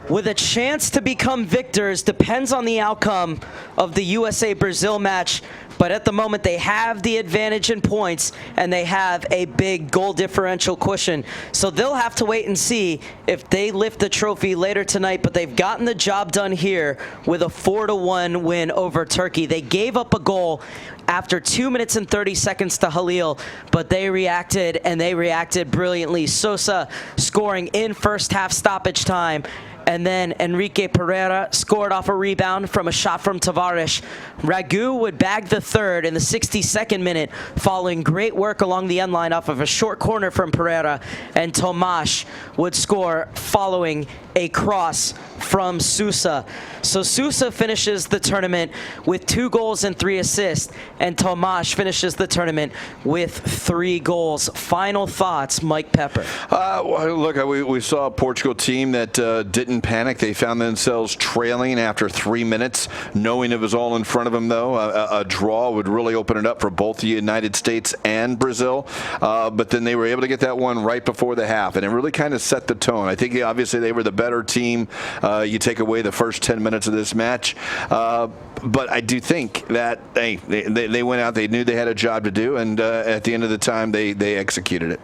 with a chance to become victors. Depends on the outcome of the USA-Brazil match, but at the moment they have the advantage in points and they have a big goal differential cushion. So they'll have to wait and see if they lift the trophy later tonight, but they've gotten the job done here with a 4-1 win over Turkey. They gave up a goal after 2 minutes and 30 seconds to Halil, but they reacted, and they reacted brilliantly. Sosa scoring in first half stoppage time, and then Enrique Pereira scored off a rebound from a shot from Tavares. Ragu would bag the third in the 62nd minute, following great work along the end line off of a short corner from Pereira, and Tomas would score following a cross from Sousa. So Sousa finishes the tournament with 2 goals and 3 assists, and Tomas finishes the tournament with 3 goals. Final thoughts, Mike Pepper. Well, look, we saw a Portugal team that didn't panic. They found themselves trailing after 3 minutes, knowing it was all in front of them, though. A draw would really open it up for both the United States and Brazil, but then they were able to get that one right before the half, and it really kind of set the tone. I think obviously they were the better team. You take away the first 10 minutes of this match, but I do think that they went out, they knew they had a job to do, and at the end of the time they executed it.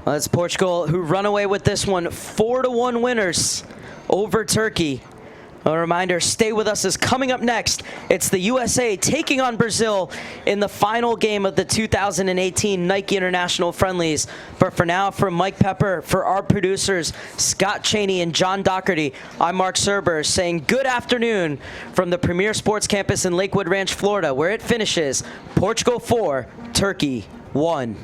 Well, it's Portugal who run away with this one, 4-1 winners over Turkey. A reminder, Stay With Us is coming up next. It's the USA taking on Brazil in the final game of the 2018 Nike International Friendlies. But for now, from Mike Pepper, for our producers, Scott Cheney and John Doherty, I'm Mark Serber saying good afternoon from the Premier Sports Campus in Lakewood Ranch, Florida, where it finishes Portugal 4, Turkey 1.